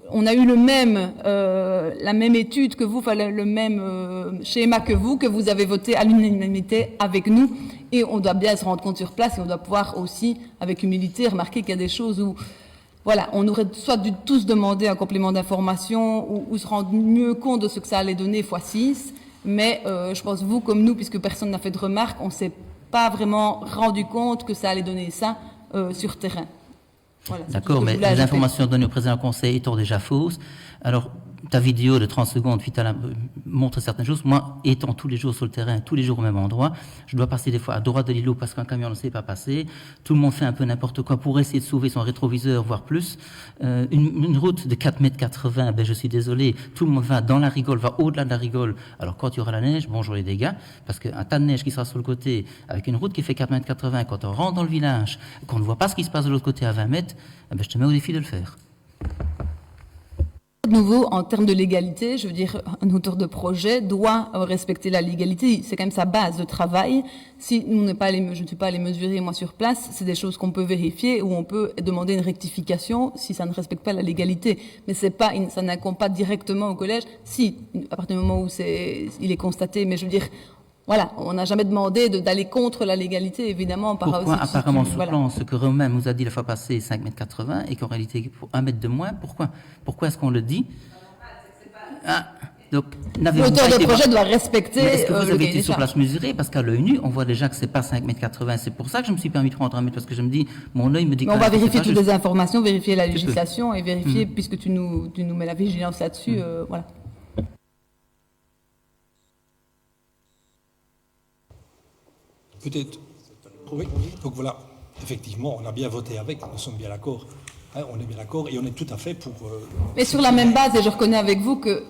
on a eu la même étude que vous, le même schéma que vous avez voté à l'unanimité avec nous, et on doit bien se rendre compte sur place et on doit pouvoir aussi, avec humilité, remarquer qu'il y a des choses où voilà, on aurait soit dû tous demander un complément d'information ou se rendre mieux compte de ce que ça allait donner x6. Mais je pense, vous comme nous, puisque personne n'a fait de remarques, on ne s'est pas vraiment rendu compte que ça allait donner ça sur terrain. Voilà, d'accord, mais les informations données au président du conseil étant déjà fausses, alors ta vidéo de 30 secondes montre certaines choses. Moi, étant tous les jours sur le terrain, tous les jours au même endroit, je dois passer des fois à droite de l'îlot parce qu'un camion ne sait pas passer. Tout le monde fait un peu n'importe quoi pour essayer de sauver son rétroviseur, voire plus. Une route de 4,80 m, je suis désolé, tout le monde va dans la rigole, va au-delà de la rigole. Alors quand il y aura la neige, bonjour les dégâts, parce qu'un tas de neige qui sera sur le côté, avec une route qui fait 4,80 m, quand on rentre dans le village, qu'on ne voit pas ce qui se passe de l'autre côté à 20 mètres, je te mets au défi de le faire. De nouveau, en termes de légalité, je veux dire, un auteur de projet doit respecter la légalité. C'est quand même sa base de travail. Si je ne suis pas allé mesurer moi sur place, c'est des choses qu'on peut vérifier ou on peut demander une rectification si ça ne respecte pas la légalité. Mais ça n'incombe pas directement au collège. Si, à partir du moment où il est constaté, mais je veux dire, voilà, on n'a jamais demandé d'aller contre la légalité, évidemment. Pourquoi apparemment sous plan, ce que Romain nous a dit la fois passée, 5,80 m, et qu'en réalité, pour 1 mètre de moins, pourquoi est-ce qu'on le dit? Donc, l'auteur de projet doit respecter. Est-ce que vous avez été sur place mesurée? Parce qu'à l'œil nu, on voit déjà que c'est pas 5,80 m. C'est pour ça que je me suis permis de prendre 1 mètre, parce que je me dis, mon œil me dit que. On va vérifier toutes les informations, vérifier la législation et vérifier, puisque tu nous mets la vigilance là-dessus, voilà. Peut-être. Oui. Donc voilà, effectivement, on a bien voté avec, nous sommes bien d'accord. On est bien d'accord et on est tout à fait pour... Mais sur la même base, et je reconnais avec vous que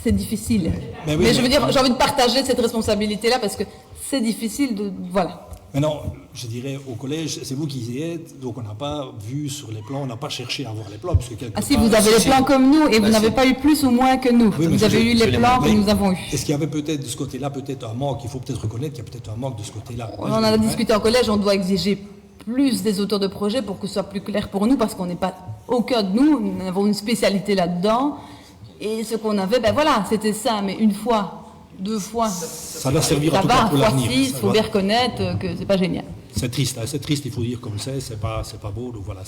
c'est difficile. Mais je veux dire, j'ai envie de partager cette responsabilité-là parce que c'est difficile de... Voilà. Maintenant, je dirais au collège, c'est vous qui y êtes, donc on n'a pas vu sur les plans, on n'a pas cherché à voir les plans. Parce que si, vous avez les plans comme nous et vous n'avez pas eu plus ou moins que nous. Oui, vous avez eu les plans que nous avons eus. Est-ce qu'il y avait peut-être de ce côté-là, peut-être un manque, il faut peut-être reconnaître qu'il y a peut-être un manque de ce côté-là. On en a discuté en collège, on doit exiger plus des auteurs de projets pour que ce soit plus clair pour nous, parce qu'on n'est pas aucun de nous avons une spécialité là-dedans. Et ce qu'on avait, voilà, c'était ça, mais une fois... 2 fois. Ça va servir en tout cas pour l'avenir. Il faut bien reconnaître que c'est pas génial. C'est triste, il faut dire comme c'est pas beau. Donc voilà,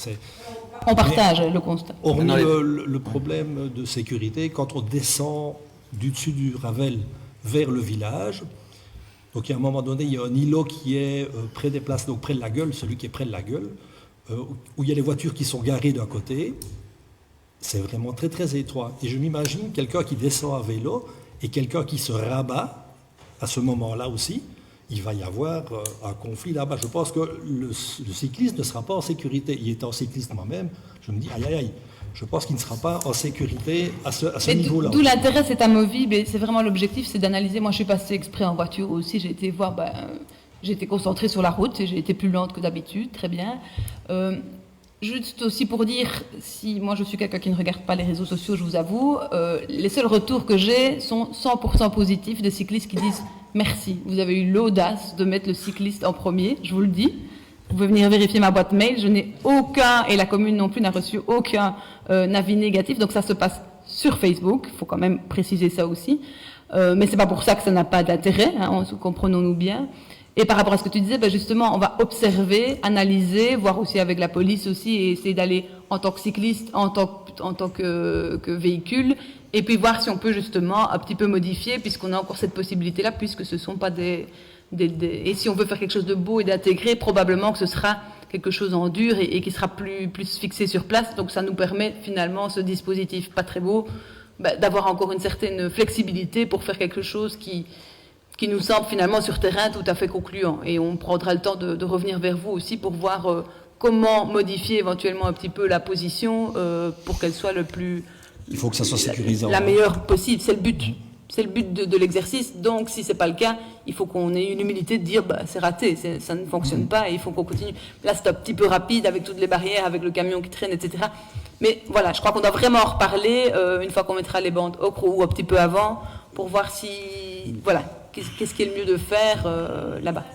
on partage le constat. Hormis le problème de sécurité, quand on descend du dessus du Ravel vers le village, donc à un moment donné, il y a un îlot qui est près des places, donc près de la gueule, celui qui est près de la gueule, où il y a les voitures qui sont garées d'un côté. C'est vraiment très très étroit. Et je m'imagine quelqu'un qui descend à vélo et quelqu'un qui se rabat, à ce moment-là aussi, il va y avoir un conflit là-bas. Je pense que le cycliste ne sera pas en sécurité. Il est en cycliste moi-même, je me dis, aïe, aïe, aïe, je pense qu'il ne sera pas en sécurité à ce niveau-là. D'où l'intérêt, c'est amovible, et c'est vraiment l'objectif, c'est d'analyser. Moi, je suis passée exprès en voiture aussi, j'ai été voir, j'ai été concentrée sur la route, et j'ai été plus lente que d'habitude, très bien. Juste aussi pour dire, si moi je suis quelqu'un qui ne regarde pas les réseaux sociaux, je vous avoue, les seuls retours que j'ai sont 100% positifs, des cyclistes qui disent merci, vous avez eu l'audace de mettre le cycliste en premier, je vous le dis. Vous pouvez venir vérifier ma boîte mail, je n'ai aucun, et la commune non plus n'a reçu aucun avis négatif, donc ça se passe sur Facebook, il faut quand même préciser ça aussi. Mais c'est pas pour ça que ça n'a pas d'intérêt, comprenons-nous bien. Et par rapport à ce que tu disais, justement, on va observer, analyser, voir aussi avec la police aussi, et essayer d'aller en tant que cycliste, en tant que véhicule, et puis voir si on peut justement un petit peu modifier, puisqu'on a encore cette possibilité-là, puisque ce ne sont pas et si on veut faire quelque chose de beau et d'intégrer, probablement que ce sera quelque chose en dur et qui sera plus fixé sur place. Donc ça nous permet finalement, ce dispositif pas très beau, d'avoir encore une certaine flexibilité pour faire quelque chose qui nous semble finalement sur terrain tout à fait concluant. Et on prendra le temps de revenir vers vous aussi pour voir comment modifier éventuellement un petit peu la position pour qu'elle soit il faut que ça soit sécurisant. La meilleure possible, c'est le but. C'est le but de l'exercice. Donc, si ce n'est pas le cas, il faut qu'on ait une humilité de dire c'est raté, ça ne fonctionne pas et il faut qu'on continue. Là, c'est un petit peu rapide avec toutes les barrières, avec le camion qui traîne, etc. Mais voilà, je crois qu'on doit vraiment en reparler une fois qu'on mettra les bandes ocre ou un petit peu avant pour voir si, voilà, qu'est-ce qui est le mieux de faire là-bas.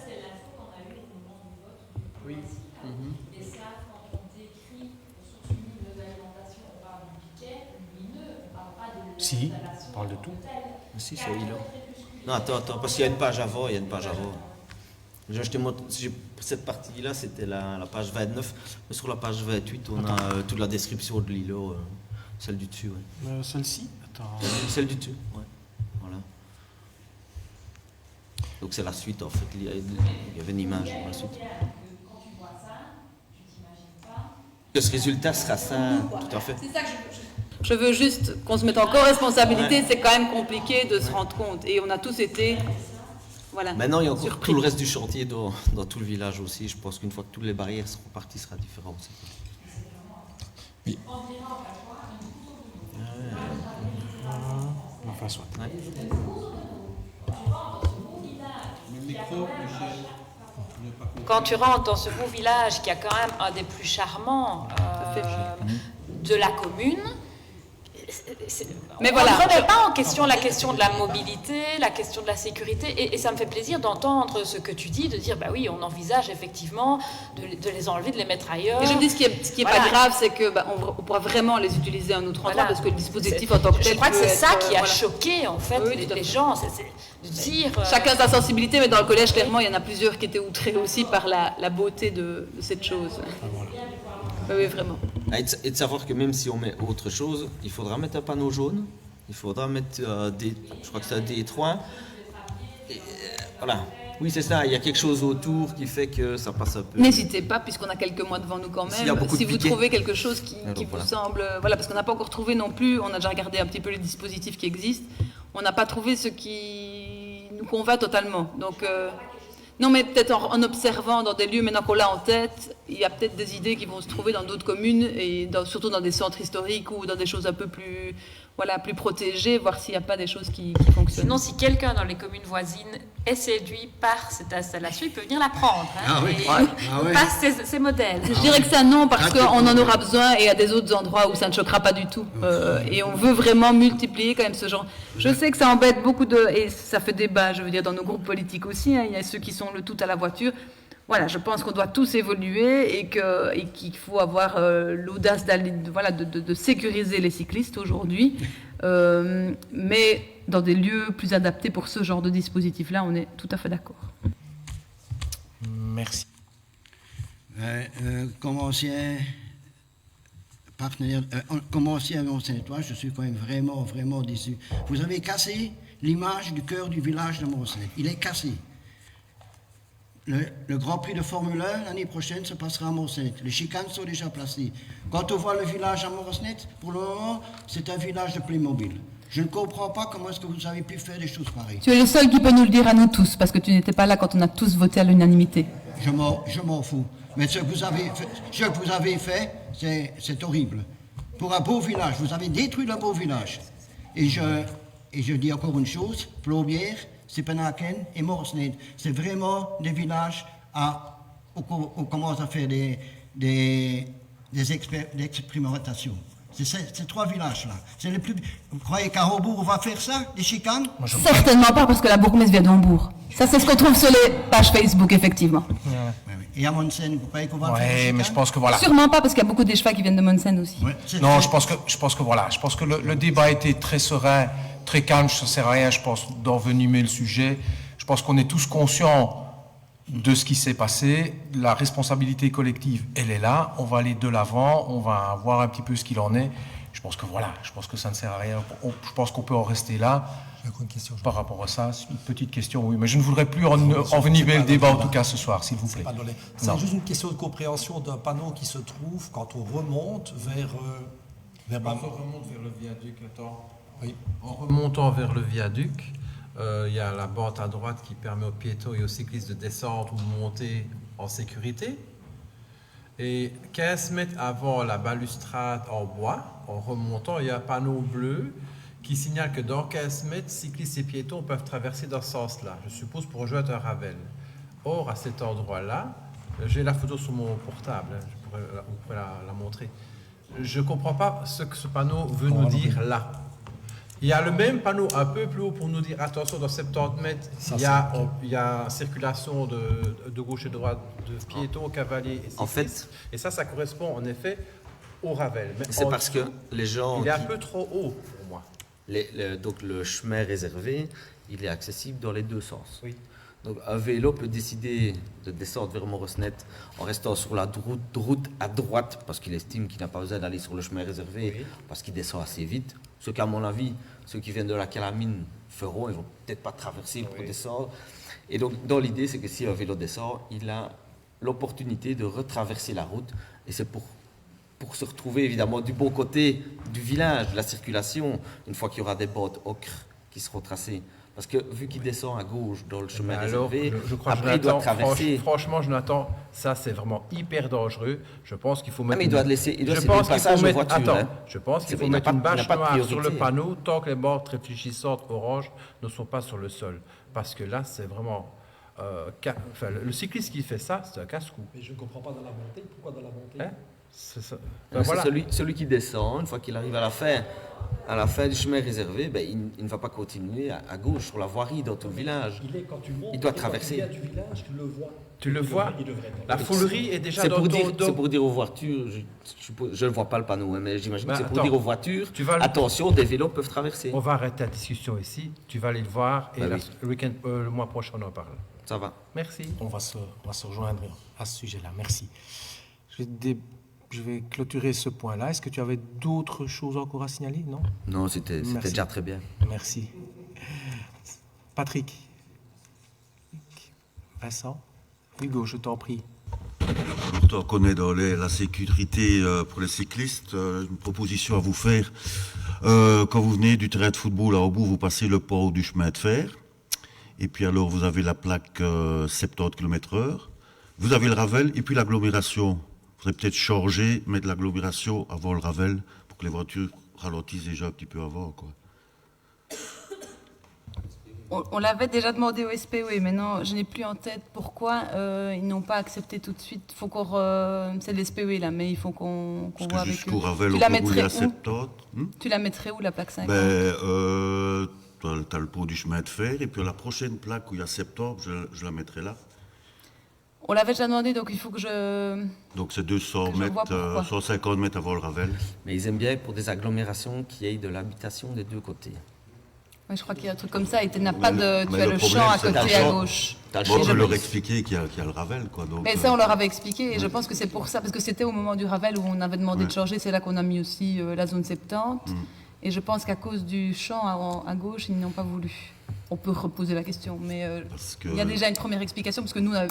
Si, on parle de tout. Si, c'est îlot. Non, attends, parce qu'il y a une page avant, Je te montre, cette partie-là, c'était la page 29. Mais sur la page 28, on a toute la description de l'îlot, celle du dessus. Ouais. Celle-ci? Attends. Celle du dessus, ouais. Voilà. Donc c'est la suite, en fait. Il y avait une image dans la suite. Que ce résultat sera ça, tout à fait. C'est ça que je veux juste qu'on se mette en co-responsabilité, c'est quand même compliqué de se rendre compte. Et on a tous été... Voilà. Maintenant, il y a encore tout le reste du chantier dans tout le village aussi. Je pense qu'une fois que toutes les barrières seront parties, ce sera différent aussi. Oui. Enfin, soit. Quand tu rentres dans ce beau village qui a quand même un des plus charmants de la commune, mais voilà, on ne remet pas en question la question de la mobilité, la question de la sécurité, et ça me fait plaisir d'entendre ce que tu dis, de dire, bah oui, on envisage effectivement de les enlever, de les mettre ailleurs. Et je me dis, ce qui est voilà. pas grave, c'est que on pourra vraiment les utiliser à un autre endroit, parce que le dispositif en tant que tel. Je crois que c'est ça qui a choqué, en fait, les gens, c'est de dire... Chacun sa sensibilité, mais dans le collège, clairement, il y en a plusieurs qui étaient outrés aussi par la beauté de cette chose. Oui, vraiment. Et de savoir que même si on met autre chose, il faudra mettre un panneau jaune, il faudra mettre je crois que c'est un D3. Et, voilà. Oui, c'est ça, il y a quelque chose autour qui fait que ça passe un peu. N'hésitez pas, puisqu'on a quelques mois devant nous quand même, si vous trouvez quelque chose qui vous semble... Voilà, parce qu'on n'a pas encore trouvé non plus, on a déjà regardé un petit peu les dispositifs qui existent, on n'a pas trouvé ce qui nous convainc totalement. Donc... Non, mais peut-être en observant dans des lieux, maintenant qu'on l'a en tête, il y a peut-être des idées qui vont se trouver dans d'autres communes, et surtout dans des centres historiques ou dans des choses un peu plus, plus protégées, voir s'il n'y a pas des choses qui fonctionnent. Sinon, si quelqu'un dans les communes voisines est séduit par cette installation, il peut venir la prendre. Passe ces modèles. Je dirais que ça, non, parce qu'on en aura besoin, et il y a des autres endroits où ça ne choquera pas du tout. Et on veut vraiment multiplier quand même ce genre. Je sais que ça embête beaucoup et ça fait débat, je veux dire, dans nos groupes politiques aussi. Il y a ceux qui sont le tout à la voiture. Voilà, je pense qu'on doit tous évoluer et qu'il faut avoir l'audace de sécuriser les cyclistes aujourd'hui. Mais dans des lieux plus adaptés pour ce genre de dispositif-là, on est tout à fait d'accord. Merci. Comme ancien partenaire, comme ancien Mont-Saint-Ouen, je suis quand même vraiment déçu. Vous avez cassé l'image du cœur du village de Mont-Saint. Il est cassé. Le Grand Prix de Formule 1 l'année prochaine se passera à Mont-Saint. Les chicanes sont déjà placées. Quand on voit le village à Mont-Saint, pour le moment, c'est un village de Playmobil. Je ne comprends pas comment est-ce que vous avez pu faire des choses pareilles. Tu es le seul qui peut nous le dire à nous tous, parce que tu n'étais pas là quand on a tous voté à l'unanimité. Je m'en fous. Mais ce que vous avez fait, c'est horrible. Pour un beau village, vous avez détruit le beau village. Et je dis encore une chose, Plombières, Sippenaken et Morsned, c'est vraiment des villages où on commence à faire des expérimentations. C'est ces trois villages-là. C'est les plus. Vous croyez qu'à Hambourg, on va faire ça, des chicanes? Certainement pas, parce que la bourgmestre vient de Hambourg. Ça, c'est ce qu'on trouve sur les pages Facebook, effectivement. Et à Monsen, vous croyez qu'on va faire des chicanes? Mais je pense que voilà. Sûrement pas, parce qu'il y a beaucoup d'échevins qui viennent de Monsen aussi. Non, je pense que le débat a été très serein, très calme. Ça ne sert à rien, je pense, d'envenimer le sujet. Je pense qu'on est tous conscients de ce qui s'est passé. La responsabilité collective, elle est là. On va aller de l'avant. On va voir un petit peu ce qu'il en est. Je pense que ça ne sert à rien. Je pense qu'on peut en rester là. encore une question. Par rapport à ça, c'est une petite question, oui. Mais je ne voudrais plus envenimer le débat, en tout cas, ce soir, s'il vous plaît. C'est juste une question de compréhension d'un panneau qui se trouve quand on remonte vers... On remonte vers le viaduc, attends. Oui. En remontant vers le viaduc, il y a la bande à droite qui permet aux piétons et aux cyclistes de descendre ou de monter en sécurité. Et 15 mètres avant la balustrade en bois, en remontant, il y a un panneau bleu qui signale que dans 15 mètres, cyclistes et piétons peuvent traverser dans ce sens-là, je suppose pour rejoindre un Ravel. Or, à cet endroit-là, j'ai la photo sur mon portable, vous pourrez la montrer. Je ne comprends pas ce que ce panneau veut nous dire là. Il y a le même panneau un peu plus haut pour nous dire attention, dans 70 mètres, il y a circulation de gauche et de droite, de piétons, cavaliers et cyclistes. En fait, et ça correspond en effet au Ravel. C'est parce que les gens... Il est un peu trop haut pour moi. Donc le chemin réservé, il est accessible dans les deux sens. Oui. Donc un vélo peut décider de descendre vers Morosnet en restant sur la route à droite parce qu'il estime qu'il n'a pas besoin d'aller sur le chemin réservé parce qu'il descend assez vite. Ce qu'à mon avis, ceux qui viennent de la Calamine feront, ils ne vont peut-être pas traverser pour descendre. Et donc dans l'idée, c'est que si un vélo descend, il a l'opportunité de retraverser la route et c'est pour se retrouver évidemment du bon côté du village, de la circulation, une fois qu'il y aura des bords ocre qui seront tracés. Parce que vu qu'il descend à gauche dans le chemin réservé, je crois après il doit traverser. Franchement, Jonathan, ça c'est vraiment hyper dangereux. Je pense qu'il faut mettre. Mais il doit laisser le passage aux voitures. Je pense qu'il faut mettre une bâche noire sur le panneau tant que les bords réfléchissantes orange ne sont pas sur le sol. Parce que là, c'est vraiment. Le cycliste qui fait ça, c'est un casse-cou. Mais je ne comprends pas dans la montée. Pourquoi dans la montée C'est ça. Voilà. Celui qui descend, une fois qu'il arrive à la fin du chemin réservé, il ne va pas continuer à gauche sur la voirie dans tout le village. Il doit traverser. Du village, tu le vois. La foulerie est déjà dans ton dos. C'est pour dire aux voitures, je ne vois pas le panneau, mais j'imagine que c'est pour dire aux voitures, attention, des vélos peuvent traverser. On va arrêter la discussion ici, tu vas aller le voir et le mois prochain on en parle. Ça va. Merci. On va se rejoindre à ce sujet-là. Merci. Je vais clôturer ce point-là. Est-ce que tu avais d'autres choses encore à signaler? Non? Non, c'était déjà très bien. Merci. Patrick? Vincent? Hugo, je t'en prie. Tant qu'on est dans la sécurité pour les cyclistes, une proposition à vous faire. Quand vous venez du terrain de football à Aubourg, vous passez le pont du chemin de fer. Et puis alors, vous avez la plaque 70 km/h. Vous avez le Ravel et puis l'agglomération. Il faudrait peut-être changer, mettre l'agglomération avant le Ravel pour que les voitures ralentissent déjà un petit peu avant, quoi. On l'avait déjà demandé au SPE, maintenant je n'ai plus en tête pourquoi ils n'ont pas accepté tout de suite. Faut qu'on c'est le SPE là, mais il faut qu'on voit avec eux. Ravel, tu la mettrais où 70, Tu la mettrais où la plaque 50? Tu as le pont du chemin de fer et puis la prochaine plaque où il y a 70, je la mettrai là. On l'avait déjà demandé, donc il faut que je... Donc c'est 200 mètres, 150 mètres avant le Ravel. Mais ils aiment bien pour des agglomérations qui aient de l'habitation des deux côtés. Oui, je crois qu'il y a un truc comme ça, et tu n'as pas de... Tu as le champ à côté à gauche. Moi, je leur expliquer qu'il y a le Ravel, quoi. Donc, mais ça, on leur avait expliqué, et je pense que c'est pour ça, parce que c'était au moment du Ravel où on avait demandé de changer, c'est là qu'on a mis aussi la zone 70. Et je pense qu'à cause du champ à gauche, ils n'ont pas voulu. On peut reposer la question, mais il y a déjà une première explication, parce que nous, on a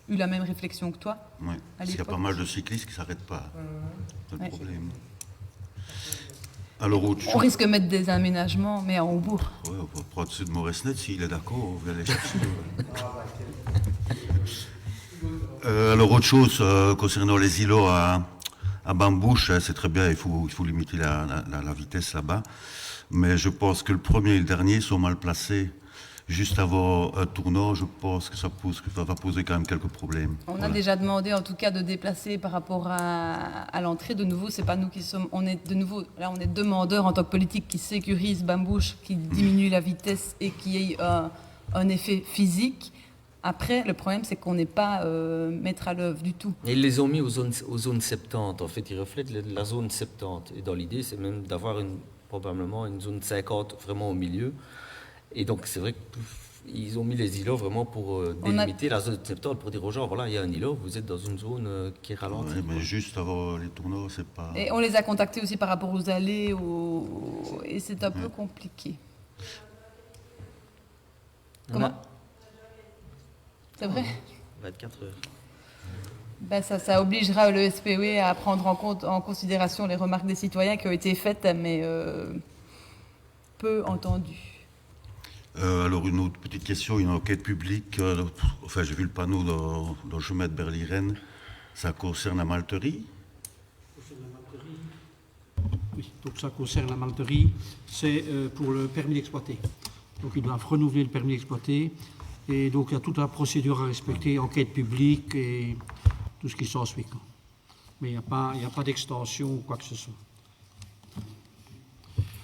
eu la même réflexion que toi. Oui, parce qu'il y a pas mal de cyclistes qui ne s'arrêtent pas. C'est le problème. Alors, on risque de mettre des aménagements, mais en Aubourg. Oui, on peut prendre ceux de Moresnet, s'il est d'accord, on va les chercher. Alors, autre chose, concernant les îlots à Bambouche, c'est très bien, il faut limiter la vitesse là-bas. Mais je pense que le premier et le dernier sont mal placés. Juste avant un tournant, je pense que ça va poser quand même quelques problèmes. On a déjà demandé en tout cas de déplacer par rapport à l'entrée. De nouveau, c'est pas nous qui sommes. On est de nouveau là, on est demandeurs en tant que politique qui sécurise Bambouche, qui diminue la vitesse et qui ait un effet physique. Après, le problème, c'est qu'on n'est pas maître à l'œuvre du tout. Et ils les ont mis aux zones 70. En fait, ils reflètent la zone 70. Et dans l'idée, c'est même d'avoir probablement une zone 50 vraiment au milieu. Et donc, c'est vrai qu'ils ont mis les îlots vraiment pour délimiter la zone 70, pour dire aux gens, voilà, il y a un îlot, vous êtes dans une zone qui est ralentie. Oui, mais juste avant les tournois, c'est pas... Et on les a contactés aussi par rapport aux allées, et c'est un peu compliqué. Comment? C'est vrai? 24 heures. Ben ça obligera le SPE à prendre en considération les remarques des citoyens qui ont été faites, mais peu entendues. Alors une autre petite question, une enquête publique, enfin j'ai vu le panneau dans le chemin de Berly-Rennes, ça concerne la malterie? Oui, donc ça concerne la malterie, c'est pour le permis d'exploiter. Donc ils doivent renouveler le permis d'exploiter, et donc il y a toute la procédure à respecter, enquête publique et tout ce qui s'ensuit. Mais il n'y a pas d'extension ou quoi que ce soit.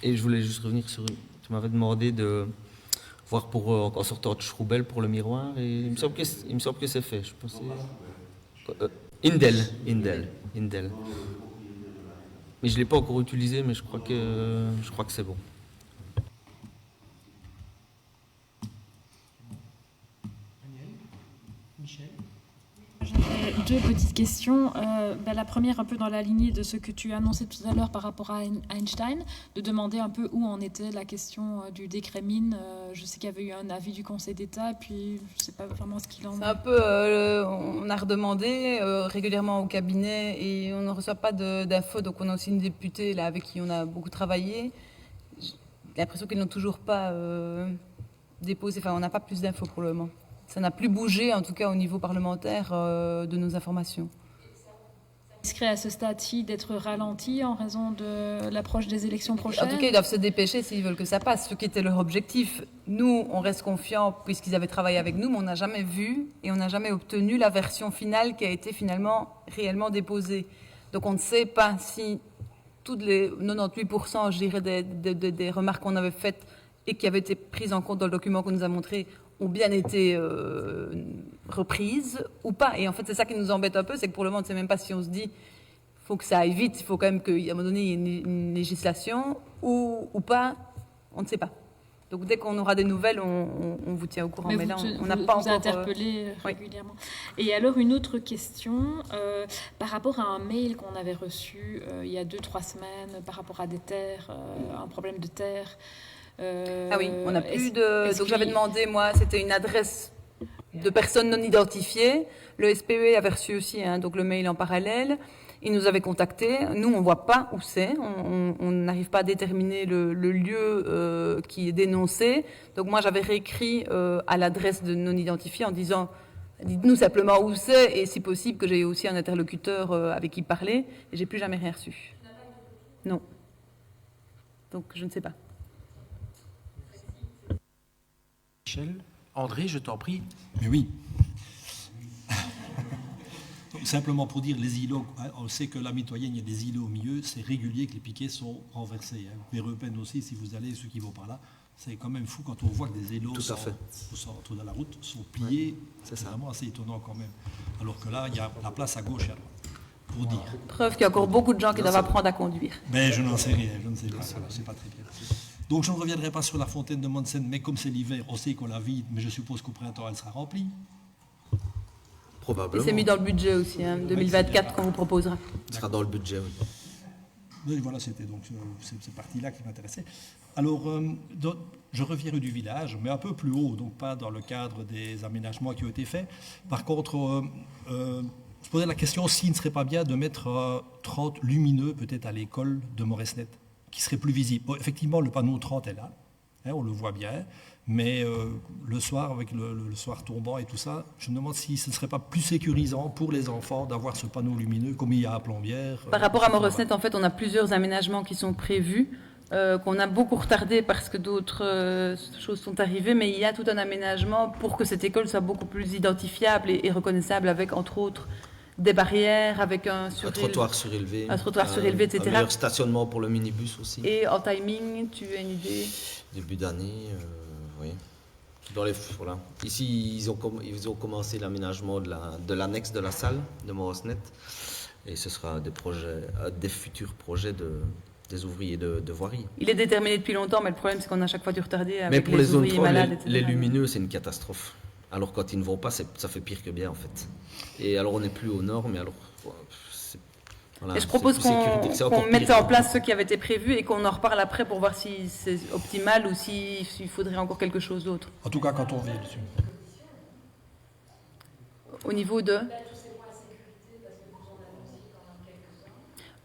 Et je voulais juste revenir sur... Tu m'avais demandé de voir pour, en sortant de Schroubel pour le miroir, et il me semble que c'est fait. Je pensais... Indel. Mais je ne l'ai pas encore utilisé, mais je crois que c'est bon. J'avais deux petites questions. La première, un peu dans la lignée de ce que tu as annoncé tout à l'heure par rapport à Einstein, de demander un peu où en était la question du décret mine. Je sais qu'il y avait eu un avis du Conseil d'État, et puis je ne sais pas vraiment ce qu'il en est. C'est un peu, on a redemandé régulièrement au cabinet et on ne reçoit pas d'infos. Donc on a aussi une députée là, avec qui on a beaucoup travaillé. J'ai l'impression qu'ils n'ont toujours pas déposé, enfin on n'a pas plus d'infos pour le moment. Ça n'a plus bougé, en tout cas au niveau parlementaire, de nos informations. Discret à ce stade-ci d'être ralenti en raison de l'approche des élections prochaines? En tout cas, ils doivent se dépêcher s'ils veulent que ça passe, ce qui était leur objectif. Nous, on reste confiants puisqu'ils avaient travaillé avec nous, mais on n'a jamais vu et on n'a jamais obtenu la version finale qui a été finalement réellement déposée. Donc on ne sait pas si toutes les 98%, je dirais, des remarques qu'on avait faites et qui avaient été prises en compte dans le document qu'on nous a montré ont bien été reprises ou pas. Et en fait, c'est ça qui nous embête un peu, c'est que pour le moment, on ne sait même pas si on se dit il faut que ça aille vite, il faut quand même qu'à un moment donné, il y ait une législation ou pas, on ne sait pas. Donc dès qu'on aura des nouvelles, on vous tient au courant. Mais là, on n'a pas vous encore interpellé régulièrement. Oui. Et alors, une autre question, par rapport à un mail qu'on avait reçu il y a 2-3 semaines, par rapport à des terres, un problème de terre. Ah oui, on n'a plus de... Donc j'avais demandé, moi, c'était une adresse de personnes non identifiées. Le SPE avait reçu aussi donc le mail en parallèle. Ils nous avaient contactés. Nous, on ne voit pas où c'est. On n'arrive pas à déterminer le lieu qui est dénoncé. Donc moi, j'avais réécrit à l'adresse de non identifiée en disant dites-nous simplement où c'est et si possible que j'ai aussi un interlocuteur avec qui parler. Et j'ai plus jamais rien reçu. Non. Donc je ne sais pas. Michel, André, je t'en prie. Mais oui. Donc, simplement pour dire, les îlots, on sait que la mitoyenne, il y a des îlots au milieu, c'est régulier que les piquets sont renversés. Véreux-Pen aussi, si vous allez, ceux qui vont par là, c'est quand même fou quand on voit que des îlots au centre de la route sont pliés. C'est vraiment assez étonnant quand même. Alors que là, il y a la place à gauche et à droite. Pour dire. Preuve qu'il y a encore beaucoup de gens qui doivent apprendre à conduire. Mais je n'en sais rien, je ne sais pas, c'est pas très bien. Donc je ne reviendrai pas sur la fontaine de Monsen, mais comme c'est l'hiver, on sait qu'on la vide, mais je suppose qu'au printemps, elle sera remplie. Probablement. Et c'est mis dans le budget aussi, 2024 qu'on vous proposera. Ce sera dans le budget, oui. Oui, voilà, c'était donc cette partie-là qui m'intéressait. Alors, je reviens rue du village, mais un peu plus haut, donc pas dans le cadre des aménagements qui ont été faits. Par contre, je posais la question s'il ne serait pas bien de mettre 30 lumineux, peut-être à l'école de Moresnet, qui serait plus visible. Bon, effectivement, le panneau 30 est là, on le voit bien, mais le soir, avec le soir tombant et tout ça, je me demande si ce ne serait pas plus sécurisant pour les enfants d'avoir ce panneau lumineux comme il y a à Plombières. Par rapport à Moresnet, en fait, on a plusieurs aménagements qui sont prévus, qu'on a beaucoup retardé parce que d'autres choses sont arrivées, mais il y a tout un aménagement pour que cette école soit beaucoup plus identifiable et reconnaissable avec, entre autres, des barrières, avec un trottoir surélevé, etc. Un meilleur stationnement pour le minibus aussi. Et en timing, tu as une idée? Début d'année, oui. Voilà. Ici, ils ont commencé l'aménagement de l'annexe de la salle de Moresnet, et ce sera des futurs projets des ouvriers de voirie. Il est déterminé depuis longtemps, mais le problème c'est qu'on a à chaque fois dû retarder avec mais pour les ouvriers malades, etc. Les lumineux, c'est une catastrophe. Alors quand ils ne vont pas, ça fait pire que bien en fait. Et alors on n'est plus au nord, mais alors Voilà, et je propose c'est plus sécurité, c'est encore qu'on mette pire. en place ce qui avait été prévu et qu'on en reparle après pour voir si c'est optimal ou s'il faudrait encore quelque chose d'autre. En tout cas, quand on vient dessus. Au niveau de...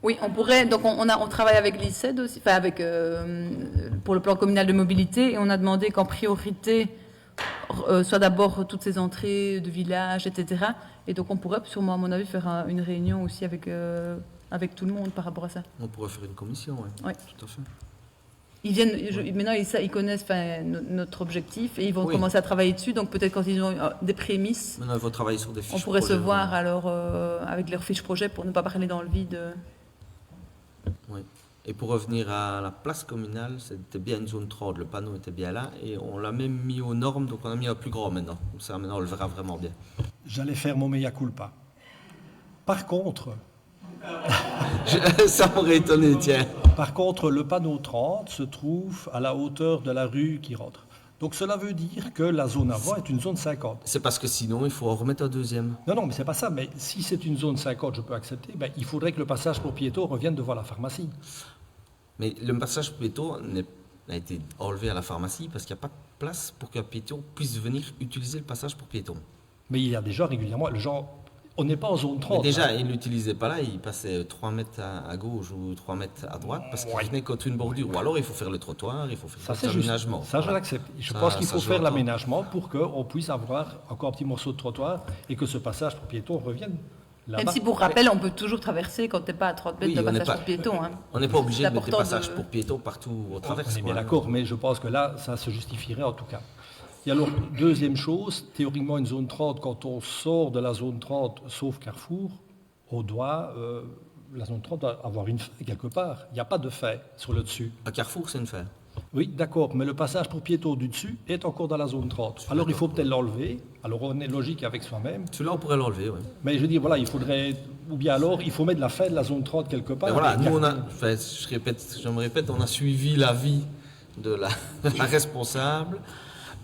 Oui, on pourrait. Donc, on travaille avec l'ICED aussi, enfin avec pour le plan communal de mobilité, et on a demandé qu'en priorité soit d'abord toutes ces entrées de villages, etc. Et donc, on pourrait sûrement, à mon avis, faire une réunion aussi avec tout le monde par rapport à ça. On pourrait faire une commission, oui. Ouais. Tout à fait. Ils viennent, maintenant ils connaissent notre objectif et ils vont commencer à travailler dessus. Donc peut-être quand ils ont des prémices, Maintenant, il faut travailler sur des fiches on pourrait projets, se voir vraiment. alors avec leurs fiches projet pour ne pas parler dans le vide. Oui. Et pour revenir à la place communale, c'était bien une zone 30, le panneau était bien là, et on l'a même mis aux normes, donc on a mis un plus grand maintenant. Comme ça, maintenant, on le verra vraiment bien. J'allais faire mon mea culpa. Par contre... Ça m'aurait étonné, tiens. Par contre, le panneau 30 se trouve à la hauteur de la rue qui rentre. Donc cela veut dire que la zone avant est une zone 50. C'est parce que sinon, il faut en remettre un deuxième. Non, mais c'est pas ça. Mais si c'est une zone 50, je peux accepter. Ben, il faudrait que le passage pour piétons revienne devant la pharmacie. Mais le passage pour piétons a été enlevé à la pharmacie parce qu'il n'y a pas de place pour qu'un piéton puisse venir utiliser le passage pour piétons. Mais il y a déjà régulièrement... On n'est pas en zone 30. Mais déjà, hein. il ne l'utilisait pas là, il passait 3 mètres à gauche ou 3 mètres à droite parce qu'il venait contre une bordure. Ou alors il faut faire le trottoir, il faut faire l'aménagement. Ça, je l'accepte. Je pense qu'il faut faire l'aménagement pour qu'on puisse avoir encore un petit morceau de trottoir et que ce passage pour piétons revienne là-bas. Même si pour rappel, on peut toujours traverser quand tu n'es pas à 30 mètres de passage pour piétons. Hein. On n'est pas obligé de C'est mettre des important passages pour piétons partout au travers. On est bien d'accord, mais je pense que là, ça se justifierait en tout cas. Et alors, deuxième chose, théoriquement, une zone 30, quand on sort de la zone 30, sauf Carrefour, la zone 30 doit avoir une faille quelque part. Il n'y a pas de faille sur le dessus. À Carrefour, c'est une faille. Oui, d'accord, mais le passage pour piétons du dessus est encore dans la zone 30. Alors, il faut peut-être l'enlever. Alors, on est logique avec soi-même. Celui-là, on pourrait l'enlever, oui. Mais je veux dire, voilà, il faudrait... Ou bien alors, il faut mettre la faille de la zone 30 quelque part. Mais voilà, nous, on a... Enfin, je me répète, on a suivi l'avis de la responsable.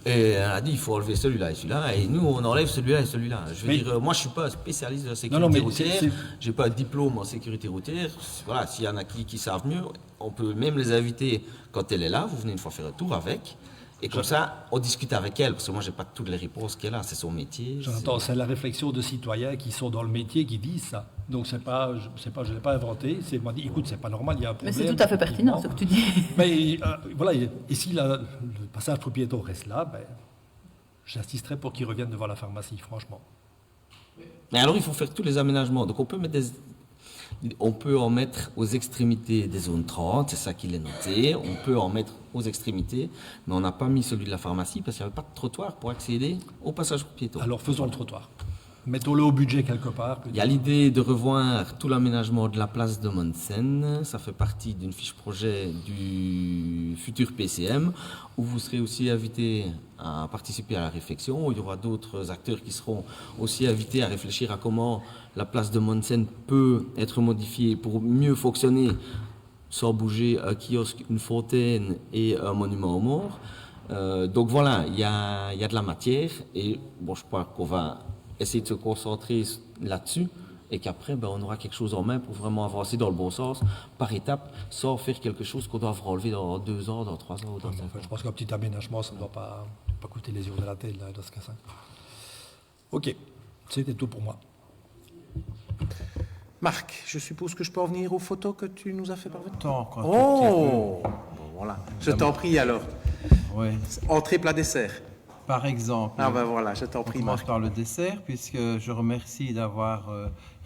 Et elle a dit, il faut enlever celui-là et celui-là, et nous, on enlève celui-là et celui-là. Je veux dire, moi, je ne suis pas un spécialiste de la sécurité routière, je n'ai pas de diplôme en sécurité routière. Voilà, s'il y en a qui savent mieux, on peut même les inviter quand elle est là, vous venez une fois faire un tour avec, et comme ça, on discute avec elle, parce que moi, je n'ai pas toutes les réponses qu'elle a, c'est son métier. J'entends, c'est la réflexion de citoyens qui sont dans le métier qui disent ça. Donc, je ne l'ai pas inventé, c'est m'a dit, écoute, c'est pas normal, il y a un problème. Mais c'est tout à fait pertinent, ce que tu dis. Mais voilà, et si le passage pour piétons reste là, ben, j'insisterai pour qu'il revienne devant la pharmacie, franchement. Mais alors, il faut faire tous les aménagements. Donc, on peut en mettre aux extrémités des zones 30, c'est ça qu'il est noté. On peut en mettre aux extrémités, mais on n'a pas mis celui de la pharmacie parce qu'il n'y avait pas de trottoir pour accéder au passage pour piétons. Alors, faisons le trottoir. Mettons-le au budget quelque part. Il y a l'idée de revoir tout l'aménagement de la place de Monsen. Ça fait partie d'une fiche projet du futur PCM, où vous serez aussi invité à participer à la réflexion. Il y aura d'autres acteurs qui seront aussi invités à réfléchir à comment la place de Monsen peut être modifiée pour mieux fonctionner sans bouger un kiosque, une fontaine et un monument aux morts. Donc voilà, il y a de la matière et bon, je crois qu'on va essayer de se concentrer là-dessus et qu'après, on aura quelque chose en main pour vraiment avancer dans le bon sens, par étapes, sans faire quelque chose qu'on doit relever dans 2 ans, dans 3 ans ou dans 5 ans. Je pense qu'un petit aménagement, ça ne doit pas coûter les yeux de la tête, là, dans ce cas-là. Ok, c'était tout pour moi. Marc, je suppose que je peux en venir aux photos que tu nous as fait parvenir. Oh, bon, voilà. Je t'en prie alors. Oui. Entrée, plat, dessert. Par exemple. Ah ben voilà, je t'en prie. On commence par le dessert, puisque je remercie d'avoir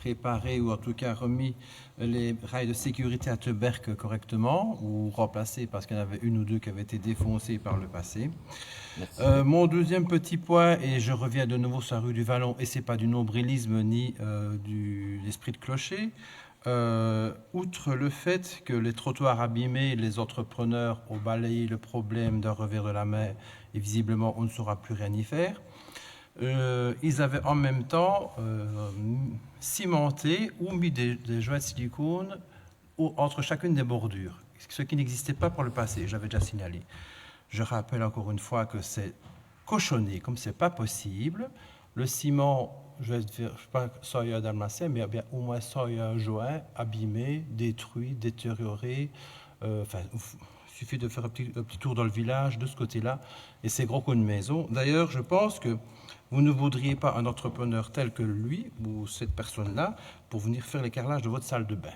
réparé ou en tout cas remis les rails de sécurité à Teuberck correctement ou remplacés parce qu'il y en avait une ou deux qui avaient été défoncés par le passé. Mon deuxième petit point, et je reviens de nouveau sur la rue du Vallon, et c'est pas du nombrilisme ni de l'esprit de clocher. Outre le fait que les trottoirs abîmés, les entrepreneurs ont balayé le problème d'un revers de la main et visiblement on ne saura plus rien y faire, ils avaient en même temps cimenté ou mis des joints de silicone entre chacune des bordures, ce qui n'existait pas pour le passé, j'avais déjà signalé. Je rappelle encore une fois que c'est cochonné, comme c'est pas possible. Le ciment, je vais dire, je sais pas ça y a dalmatien, mais bien au moins ça y a un joint abîmé, détruit, détérioré. Enfin, il suffit de faire un petit tour dans le village de ce côté-là, et c'est gros comme une maison. D'ailleurs, je pense que vous ne voudriez pas un entrepreneur tel que lui ou cette personne-là pour venir faire les carrelages de votre salle de bain.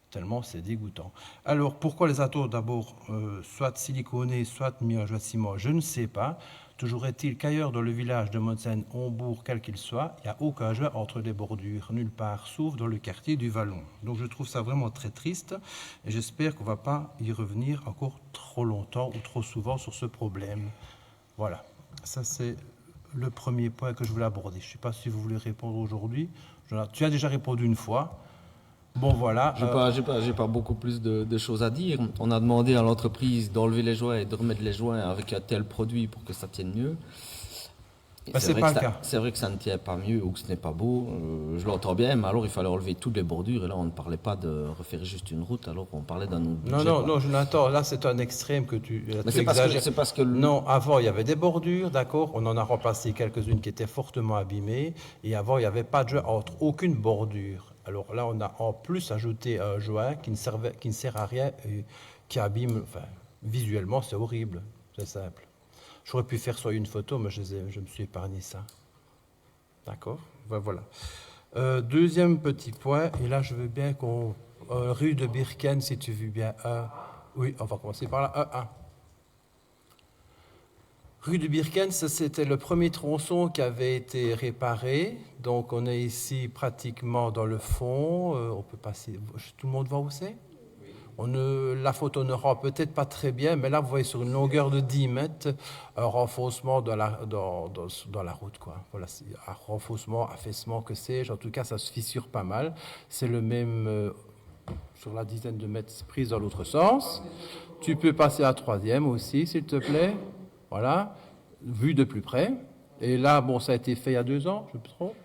Tellement c'est dégoûtant. Alors, pourquoi les atours d'abord soit siliconés, soit mis en joint de ciment, je ne sais pas. Toujours est-il qu'ailleurs dans le village de Montsen-Hombourg, quel qu'il soit, il n'y a aucun joint entre les bordures, nulle part, sauf dans le quartier du Vallon. Donc je trouve ça vraiment très triste et j'espère qu'on ne va pas y revenir encore trop longtemps ou trop souvent sur ce problème. Voilà, ça c'est le premier point que je voulais aborder. Je ne sais pas si vous voulez répondre aujourd'hui. Tu as déjà répondu une fois. Bon, voilà. J'ai pas beaucoup plus de choses à dire. On a demandé à l'entreprise d'enlever les joints et de remettre les joints avec un tel produit pour que ça tienne mieux. C'est pas le cas. C'est vrai que ça ne tient pas mieux ou que ce n'est pas beau. Je l'entends bien, mais alors il fallait enlever toutes les bordures. Et là, on ne parlait pas de refaire juste une route, alors on parlait d'un autre budget. Non, Jonathan, là, c'est un extrême que tu exagères. C'est parce que Non, avant, il y avait des bordures, d'accord. On en a remplacé quelques-unes qui étaient fortement abîmées. Et avant, il n'y avait pas de joint entre aucune bordure. Alors là, on a en plus ajouté un joint qui ne sert à rien, qui abîme. Enfin, visuellement, c'est horrible. C'est simple. J'aurais pu faire soit une photo, mais je me suis épargné ça. D'accord. Voilà. Deuxième petit point, et là, je veux bien qu'on... rue de Birken, si tu veux bien. Oui, on va commencer par là. 1. Rue de Birken, c'était le premier tronçon qui avait été réparé. Donc, on est ici pratiquement dans le fond. On peut passer... Tout le monde voit où c'est ? La photo ne rend peut-être pas très bien, mais là, vous voyez sur une longueur de 10 mètres, un renfoncement dans la route, quoi. Voilà, un renfoncement, affaissement, que sais-je. En tout cas, ça se fissure pas mal. C'est le même sur la dizaine de mètres prise dans l'autre sens. Tu peux passer à la 3e aussi, s'il te plaît. Voilà, vu de plus près. Et là, bon, ça a été fait il y a 2 ans, je me trompe.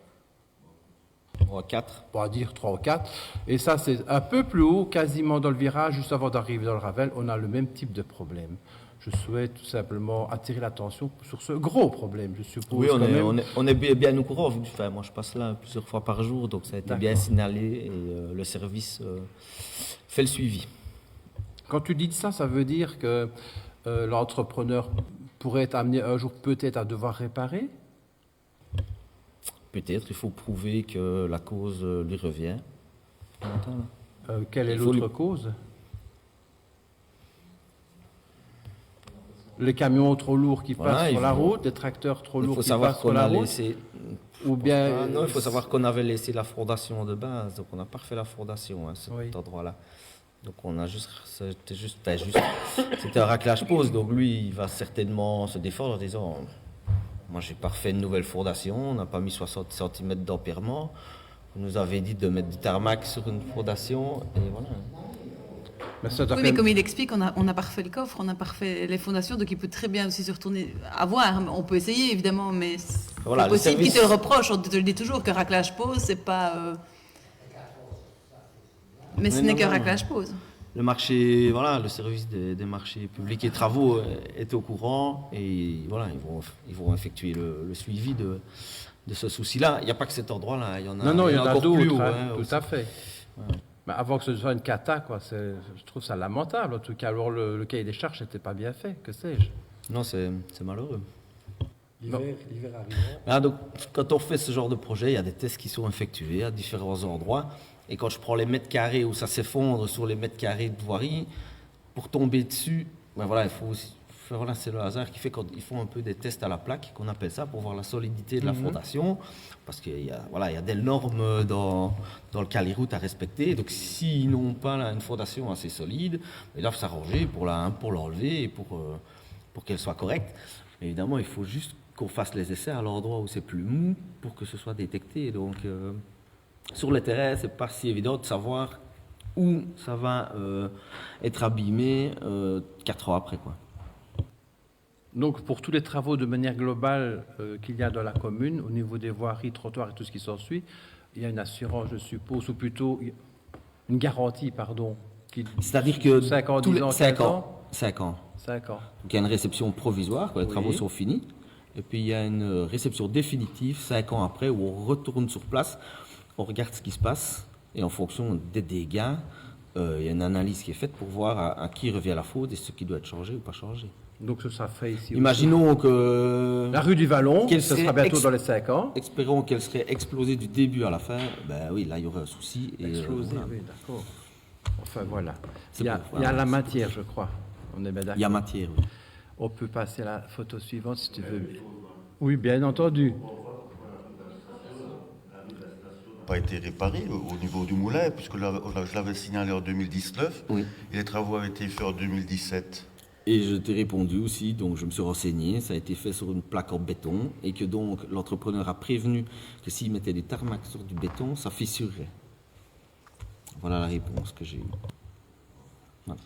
3 ou 4. On va dire 3 ou 4. Et ça, c'est un peu plus haut, quasiment dans le virage, juste avant d'arriver dans le Ravel. On a le même type de problème. Je souhaite tout simplement attirer l'attention sur ce gros problème, je suppose. Oui, on est bien au courant. Enfin, moi, je passe là plusieurs fois par jour, donc ça a été bien signalé et le service fait le suivi. Quand tu dis ça, ça veut dire que l'entrepreneur pourrait être amené un jour peut-être à devoir réparer ? Peut-être, il faut prouver que la cause lui revient. Quelle est l'autre cause ? Les camions trop lourds qui passent sur la route, les tracteurs trop lourds qui passent sur la route. Ou bien... Non, il faut savoir qu'on avait laissé la fondation de base, donc on n'a pas refait la fondation à cet endroit-là. Donc on a c'était un raclage pause, donc lui il va certainement se défendre en disant... Moi, j'ai pas refait une nouvelle fondation, on n'a pas mis 60 cm d'empierrement. Vous nous avez dit de mettre du tarmac sur une fondation, et voilà. Mais comme il explique, on n'a pas refait le coffre, on n'a pas refait les fondations, donc il peut très bien aussi se retourner à voir. On peut essayer, évidemment, mais c'est possible qu'il te le reproche. On te le dit toujours que raclage pause, c'est pas... Mais ce n'est qu'un raclage pause. Le marché, le service des marchés publics et travaux est au courant et voilà, ils vont effectuer le suivi de ce souci-là. Il n'y a pas que cet endroit-là, il y en a, il y en a d'autres, tout à fait. Ouais. Mais avant que ce soit une cata, quoi, je trouve ça lamentable. En tout cas, alors le cahier des charges n'était pas bien fait, que sais-je. Non, c'est malheureux. L'hiver arrivant. Donc, quand on fait ce genre de projet, il y a des tests qui sont effectués à différents endroits. Et quand je prends les mètres carrés où ça s'effondre sur les mètres carrés de voirie, pour tomber dessus, il faut aussi, c'est le hasard qui fait qu'ils font un peu des tests à la plaque, qu'on appelle ça, pour voir la solidité de la fondation. Parce qu'il y a des normes dans le caliroute à respecter. Donc s'ils n'ont pas une fondation assez solide, ils doivent s'arranger pour l'enlever et pour qu'elle soit correcte. Mais évidemment, il faut juste qu'on fasse les essais à l'endroit où c'est plus mou pour que ce soit détecté. Donc... sur le terrain, c'est pas si évident de savoir où ça va être abîmé 4 ans après, quoi. Donc, pour tous les travaux de manière globale qu'il y a dans la commune, au niveau des voiries, trottoirs et tout ce qui s'ensuit, il y a une assurance, je suppose, ou plutôt une garantie, pardon. C'est-à-dire que 5 ans, 10 ans, 5 ans. 5 ans. 5 ans. Donc, il y a une réception provisoire quand les travaux sont finis. et puis il y a une réception définitive 5 ans après où on retourne sur place, on regarde ce qui se passe et en fonction des dégâts, il y a une analyse qui est faite pour voir à qui revient la faute et ce qui doit être changé ou pas changé. Donc ça fait ici. Imaginons que la rue du Vallon, ce sera bientôt dans les 5 ans. Espérons qu'elle serait explosée du début à la fin. Ben oui, là il y aurait un souci. Explosée, voilà. oui, d'accord. Enfin voilà. Il y a la matière, je crois. On est bien d'accord. Il y a matière, oui. On peut passer à la photo suivante si tu veux. Oui, bien entendu. Pas été réparé au niveau du moulin, puisque je l'avais signalé en 2019, oui. Et les travaux avaient été faits en 2017. Et je t'ai répondu aussi, donc je me suis renseigné, ça a été fait sur une plaque en béton, et que donc l'entrepreneur a prévenu que s'il mettait du tarmac sur du béton, ça fissurerait. Voilà la réponse que j'ai eue. Voilà.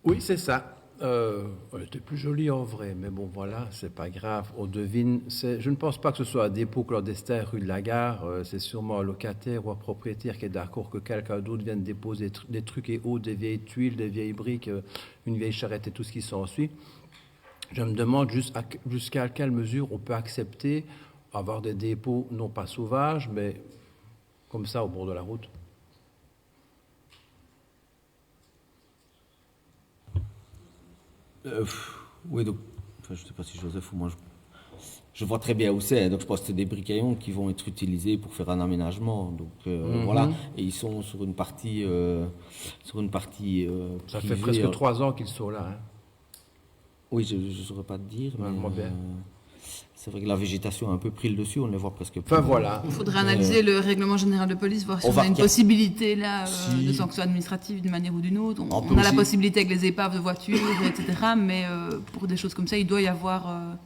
Oui, c'est ça. Elle était plus jolie en vrai, mais bon, voilà, c'est pas grave. On devine. Je ne pense pas que ce soit un dépôt clandestin rue de la Gare. C'est sûrement un locataire ou un propriétaire qui est d'accord que quelqu'un d'autre vienne déposer des trucs et autres, des vieilles tuiles, des vieilles briques, une vieille charrette et tout ce qui s'ensuit. Je me demande jusqu'à quelle mesure on peut accepter avoir des dépôts, non pas sauvages, mais comme ça au bord de la route. Oui, donc, enfin, je ne sais pas si Joseph ou moi, je vois très bien où c'est. Donc, je pense que c'est des bricaillons qui vont être utilisés pour faire un aménagement. Donc, voilà. Et ils sont sur une partie. Ça privée, fait presque 3 ans qu'ils sont là. Hein. Oui, je ne saurais pas te dire. Ouais, mais, moi bien. C'est vrai que la végétation a un peu pris le dessus, on ne les voit presque plus. Enfin, voilà. Il faudrait analyser le règlement général de police, voir si on a une possibilité là, de sanction administrative d'une manière ou d'une autre. On a la possibilité avec les épaves de voitures, etc. Mais pour des choses comme ça, il doit y avoir...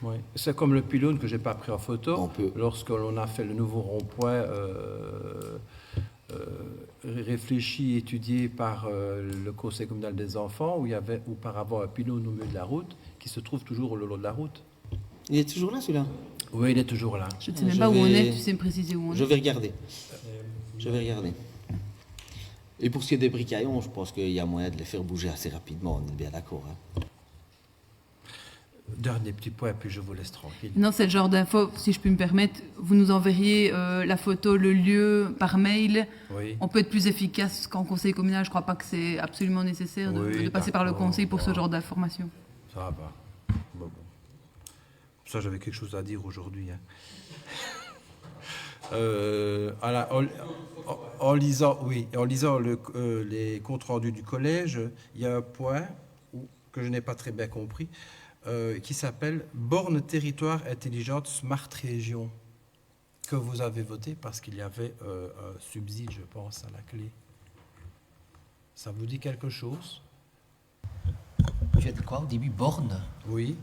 Oui. C'est comme le pylône que je n'ai pas pris en photo. Lorsque l'on a fait le nouveau rond-point réfléchi, étudié par le Conseil communal des enfants, où il y avait auparavant un pylône au milieu de la route, qui se trouve toujours le long de la route. Il est toujours là, celui-là? Oui, il est toujours là. Je ne sais même pas où on est, tu sais me préciser où on est. Je vais regarder. Et pour ce qui est des bricaillons, je pense qu'il y a moyen de les faire bouger assez rapidement, on est bien d'accord. Hein. Dernier petit point, puis je vous laisse tranquille. Non, c'est le genre d'info, si je puis me permettre, vous nous enverriez la photo, le lieu par mail. Oui. On peut être plus efficace qu'en conseil communal. Je ne crois pas que c'est absolument nécessaire de passer par le conseil pour ce genre d'informations. Ça va. Bon. Ça, j'avais quelque chose à dire aujourd'hui. Hein. En lisant les comptes rendus du collège, il y a un point que je n'ai pas très bien compris, qui s'appelle « Borne territoire intelligente Smart Région », que vous avez voté parce qu'il y avait un subside, je pense, à la clé. Ça vous dit quelque chose ? Tu as dit quoi au début? Borne? Oui,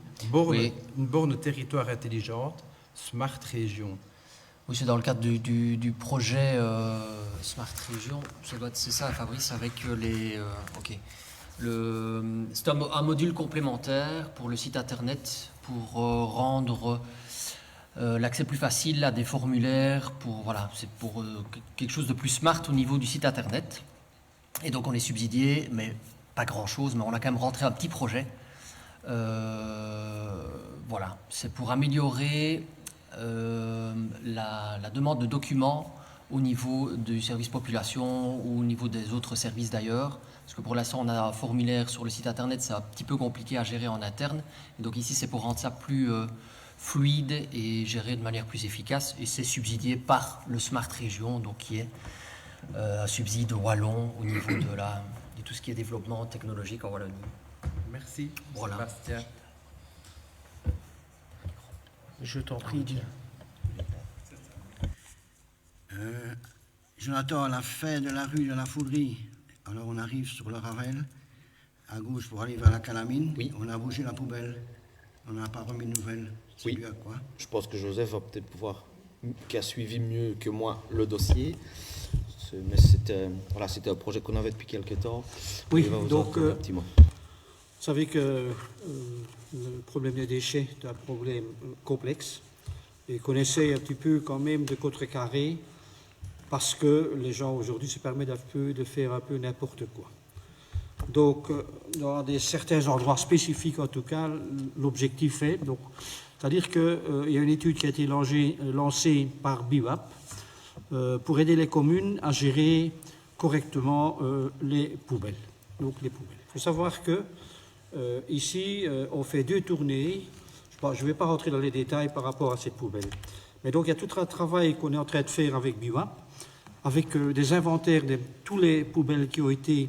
une borne territoire intelligente, Smart Région. Oui, c'est dans le cadre du projet Smart Région. C'est ça, Fabrice, avec les... ok. C'est un module complémentaire pour le site internet, pour rendre l'accès plus facile à des formulaires. C'est pour quelque chose de plus smart au niveau du site internet. Et donc on est subsidié, mais pas grand-chose, mais on a quand même rentré un petit projet. C'est pour améliorer la demande de documents au niveau du service population ou au niveau des autres services d'ailleurs. Parce que pour l'instant, on a un formulaire sur le site internet, c'est un petit peu compliqué à gérer en interne. Et donc ici, c'est pour rendre ça plus fluide et géré de manière plus efficace. Et c'est subsidié par le Smart Région, donc qui est un subside wallon au niveau de tout ce qui est développement technologique en Wallonie. Merci, voilà. Sébastien. Je t'en prie. Jonathan, à la fin de la rue de la Foudrie, alors on arrive sur le Ravel, à gauche pour aller vers la Calamine. Oui. On a bougé la poubelle. On n'a pas remis de nouvelles. C'est dû à quoi? Je pense que Joseph va peut-être pouvoir, qui a suivi mieux que moi le dossier. Mais c'était un projet qu'on avait depuis quelques temps. Oui, donc, un petit mot. vous savez que le problème des déchets est un problème complexe et qu'on essaye un petit peu quand même de contrecarrer parce que les gens aujourd'hui se permettent de faire un peu n'importe quoi. Donc, dans certains endroits spécifiques, en tout cas, l'objectif est... C'est-à-dire qu'il y a une étude qui a été lancée par BIWAP pour aider les communes à gérer correctement les poubelles. Donc, les poubelles. Il faut savoir que ici, on fait 2 tournées. Je ne vais pas rentrer dans les détails par rapport à cette poubelle. Mais donc, il y a tout un travail qu'on est en train de faire avec BIWAP, avec des inventaires de tous les poubelles qui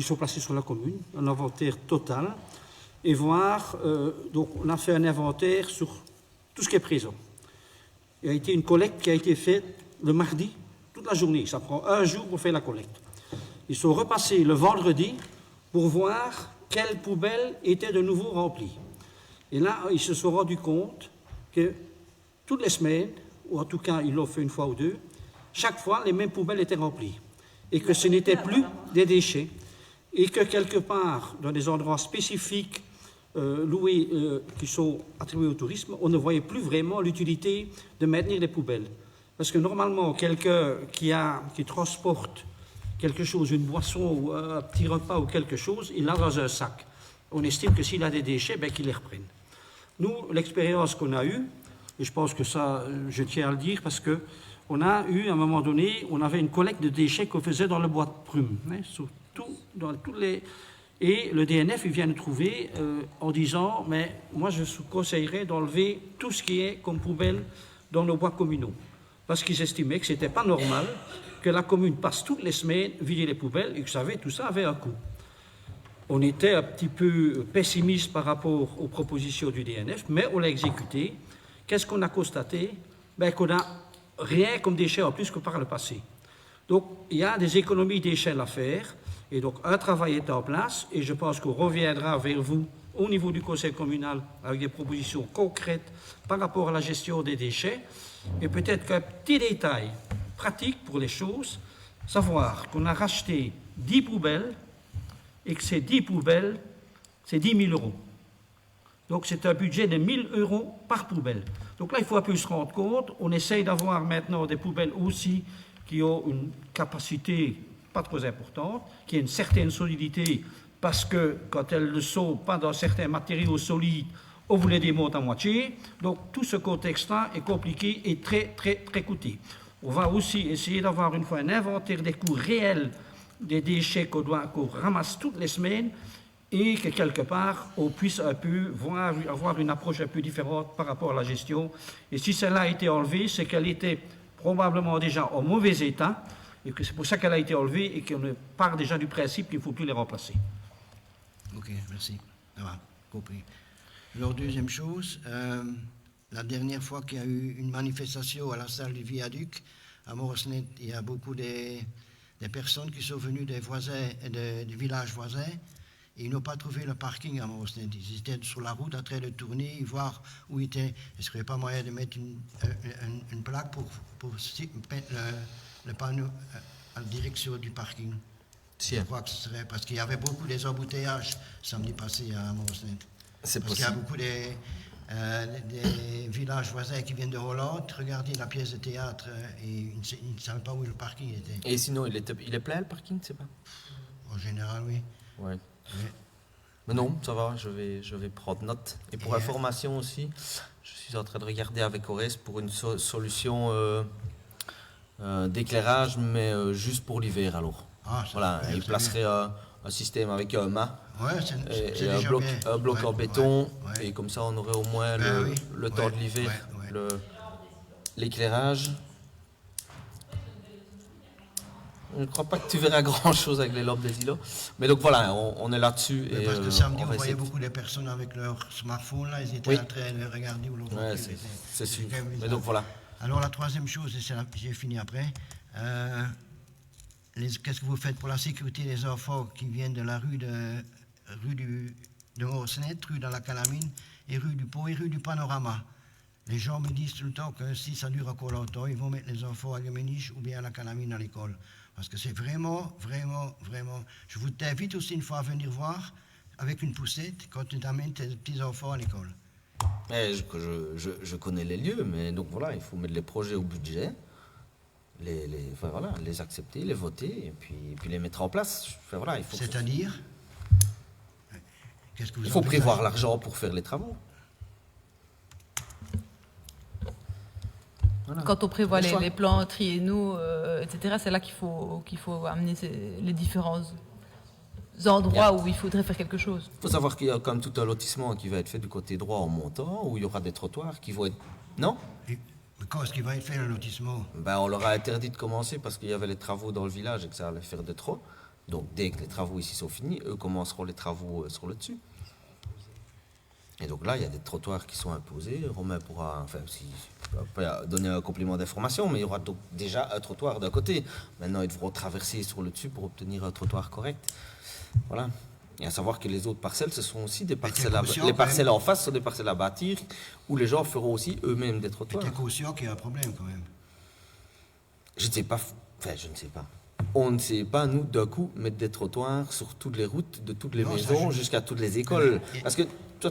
sont placées sur la commune, un inventaire total, et voir, donc on a fait un inventaire sur tout ce qui est présent. Il y a été une collecte qui a été faite le mardi, toute la journée, ça prend 1 jour pour faire la collecte. Ils sont repassés le vendredi pour voir quelles poubelles étaient de nouveau remplies. Et là, ils se sont rendus compte que toutes les semaines, ou en tout cas ils l'ont fait 1 fois ou 2, chaque fois les mêmes poubelles étaient remplies. Et que ce n'était plus des déchets. Et que quelque part, dans des endroits spécifiques loués, qui sont attribués au tourisme, on ne voyait plus vraiment l'utilité de maintenir les poubelles. Parce que normalement, quelqu'un qui transporte quelque chose, une boisson ou un petit repas ou quelque chose, il l'a dans un sac. On estime que s'il a des déchets, qu'il les reprenne. Nous, l'expérience qu'on a eue, et je pense que ça, je tiens à le dire, parce que on a eu, à un moment donné, on avait une collecte de déchets qu'on faisait dans le bois de prune, dans tous les... Et le DNF, il vient nous trouver en disant, mais moi, je vous conseillerais d'enlever tout ce qui est comme poubelle dans nos bois communaux. Parce qu'ils estimaient que ce n'était pas normal que la commune passe toutes les semaines vider les poubelles et que vous savez, tout ça avait un coût. On était un petit peu pessimiste par rapport aux propositions du DNF, mais on l'a exécuté. Qu'est-ce qu'on a constaté? Qu'on n'a rien comme déchets en plus que par le passé. Donc, il y a des économies d'échelle à faire. Et donc, un travail est en place et je pense qu'on reviendra vers vous au niveau du conseil communal avec des propositions concrètes par rapport à la gestion des déchets. Et peut-être qu'un petit détail pratique pour les choses, savoir qu'on a racheté 10 poubelles et que ces 10 poubelles, c'est 10 000 €. Donc, c'est un budget de 1 000 € par poubelle. Donc là, il faut un peu se rendre compte. On essaye d'avoir maintenant des poubelles aussi qui ont une capacité pas trop importante, qui a une certaine solidité, parce que quand elles ne sont pas dans certains matériaux solides, on vous les démonte à moitié. Donc tout ce contexte-là est compliqué et très, très, très coûteux. On va aussi essayer d'avoir une fois un inventaire des coûts réels des déchets qu'on ramasse toutes les semaines et que quelque part on puisse un peu avoir une approche un peu différente par rapport à la gestion. Et si celle-là a été enlevée, c'est qu'elle était probablement déjà en mauvais état, et que c'est pour ça qu'elle a été enlevée et qu'on part déjà du principe qu'il ne faut plus les remplacer. Ok, merci. Ça va, compris. Alors, deuxième chose, la dernière fois qu'il y a eu une manifestation à la salle du viaduc, à Morosnet, il y a beaucoup des personnes qui sont venues des voisins, des villages voisins, et ils n'ont pas trouvé le parking à Morosnet. Ils étaient sur la route en train de tourner, voir où ils étaient. Est-ce qu'il n'y avait pas moyen de mettre une plaque pour mettre le panneau à la direction du parking? Je crois que ce serait parce qu'il y avait beaucoup des embouteillages samedi passé à Morosnet. C'est parce qu'il y a beaucoup des villages voisins qui viennent de Hollande, regarder la pièce de théâtre et ils ne savaient pas où le parking était. Et sinon, il est plein le parking, c'est pas? En général, oui. Ouais. Oui. Mais non, ça va, je vais prendre note. Et pour information aussi, je suis en train de regarder avec Ores pour une solution d'éclairage, mais juste pour l'hiver alors. Voilà, il placerait un système avec un mât et un bloc en béton, et comme ça on aurait au moins le temps de l'hiver, l'éclairage. Je ne crois pas que tu verras grand-chose avec les lampes des îlots. Mais donc voilà, on est là-dessus. Parce que samedi, on voyait beaucoup de personnes avec leur smartphone, là, ils étaient en train de regarder où l'on voit. C'est sûr. Mais donc voilà. Alors la troisième chose, et j'ai fini après, qu'est-ce que vous faites pour la sécurité des enfants qui viennent de la rue de Morosnet, rue de la Calamine, et rue du Pont et rue du Panorama? Les gens me disent tout le temps que si ça dure encore longtemps, ils vont mettre les enfants à Guéméniche ou bien à la Calamine à l'école. Parce que c'est vraiment, vraiment, vraiment... Je vous t'invite aussi une fois à venir voir avec une poussette quand tu t'amènes tes petits-enfants à l'école. Je connais les lieux, mais donc voilà, il faut mettre les projets au budget, les accepter, les voter, et puis les mettre en place. Voilà, c'est-à-dire Qu'est-ce que vous Il faut envisagez? prévoir l'argent pour faire les travaux. Voilà. Quand on prévoit Le choix. les plans triennaux, etc., c'est là qu'il faut amener les différents endroits où il faudrait faire quelque chose. Il faut savoir qu'il y a quand même tout un lotissement qui va être fait du côté droit en montant, où il y aura des trottoirs qui vont être... Non? Mais quand est-ce qu'il va être fait le lotissement? Ben, on leur a interdit de commencer parce qu'il y avait les travaux dans le village et que ça allait faire de trop. Donc dès que les travaux ici sont finis, eux commenceront les travaux sur le dessus. Et donc là, il y a des trottoirs qui sont imposés. Romain pourra, enfin, si, pas donner un complément d'information, mais il y aura donc déjà un trottoir d'un côté. Maintenant, ils devront traverser sur le dessus pour obtenir un trottoir correct. Voilà. Et à savoir que les autres parcelles, ce sont aussi des parcelles les parcelles en face sont des parcelles à bâtir, où les gens feront aussi eux-mêmes des trottoirs. Tu es conscient qu'il y a un problème quand même? Je ne sais pas, enfin, je ne sais pas. On ne sait pas, nous, d'un coup, mettre des trottoirs sur toutes les routes, de toutes les maisons, jusqu'à toutes les écoles. Parce que toi,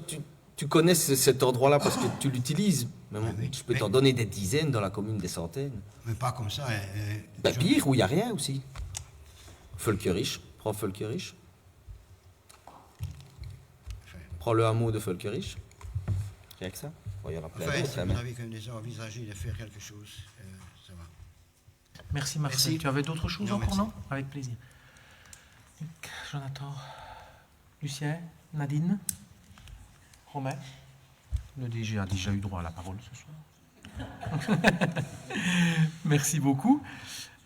tu connais cet endroit-là parce que tu l'utilises. Mais je peux t'en donner des dizaines dans la commune, des centaines. Mais pas comme ça. Ben, pire, où il n'y a rien aussi. Völkerich, prends Völkerich. Prends le hameau de Völkerich. Rien que ça. Bon, il y en a plein Enfin, d'autres. si vous avez quand même déjà envisagé de faire quelque chose, ça va. Merci Marcel. Merci. Tu avais d'autres choses Non, encore, merci. non? Avec plaisir. Jonathan, Lucien, Nadine, Romain. Le DG a déjà eu droit à la parole ce soir. Merci beaucoup.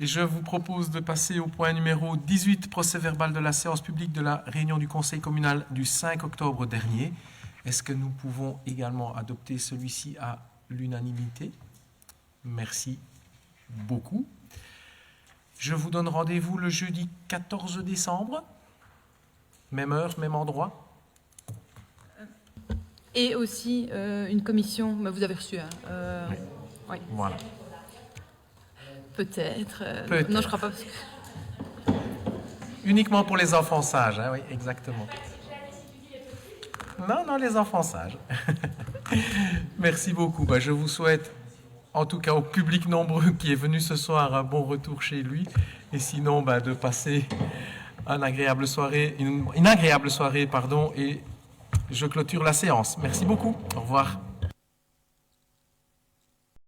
Et je vous propose de passer au point numéro 18, procès-verbal de la séance publique de la réunion du Conseil communal du 5 octobre dernier. Est-ce que nous pouvons également adopter celui-ci à l'unanimité? Merci beaucoup. Je vous donne rendez-vous le jeudi 14 décembre. Même heure, même endroit. Et aussi une commission, mais vous avez reçu. Oui. Oui. Voilà. Peut-être. Peut-être. Non, je crois pas. Parce que... Uniquement pour les enfants sages, hein, oui, exactement. Non, les enfants sages. Merci beaucoup. Ben, je vous souhaite, en tout cas au public nombreux qui est venu ce soir, un bon retour chez lui. Et sinon, ben, de passer une agréable soirée, et je clôture la séance. Merci beaucoup. Au revoir.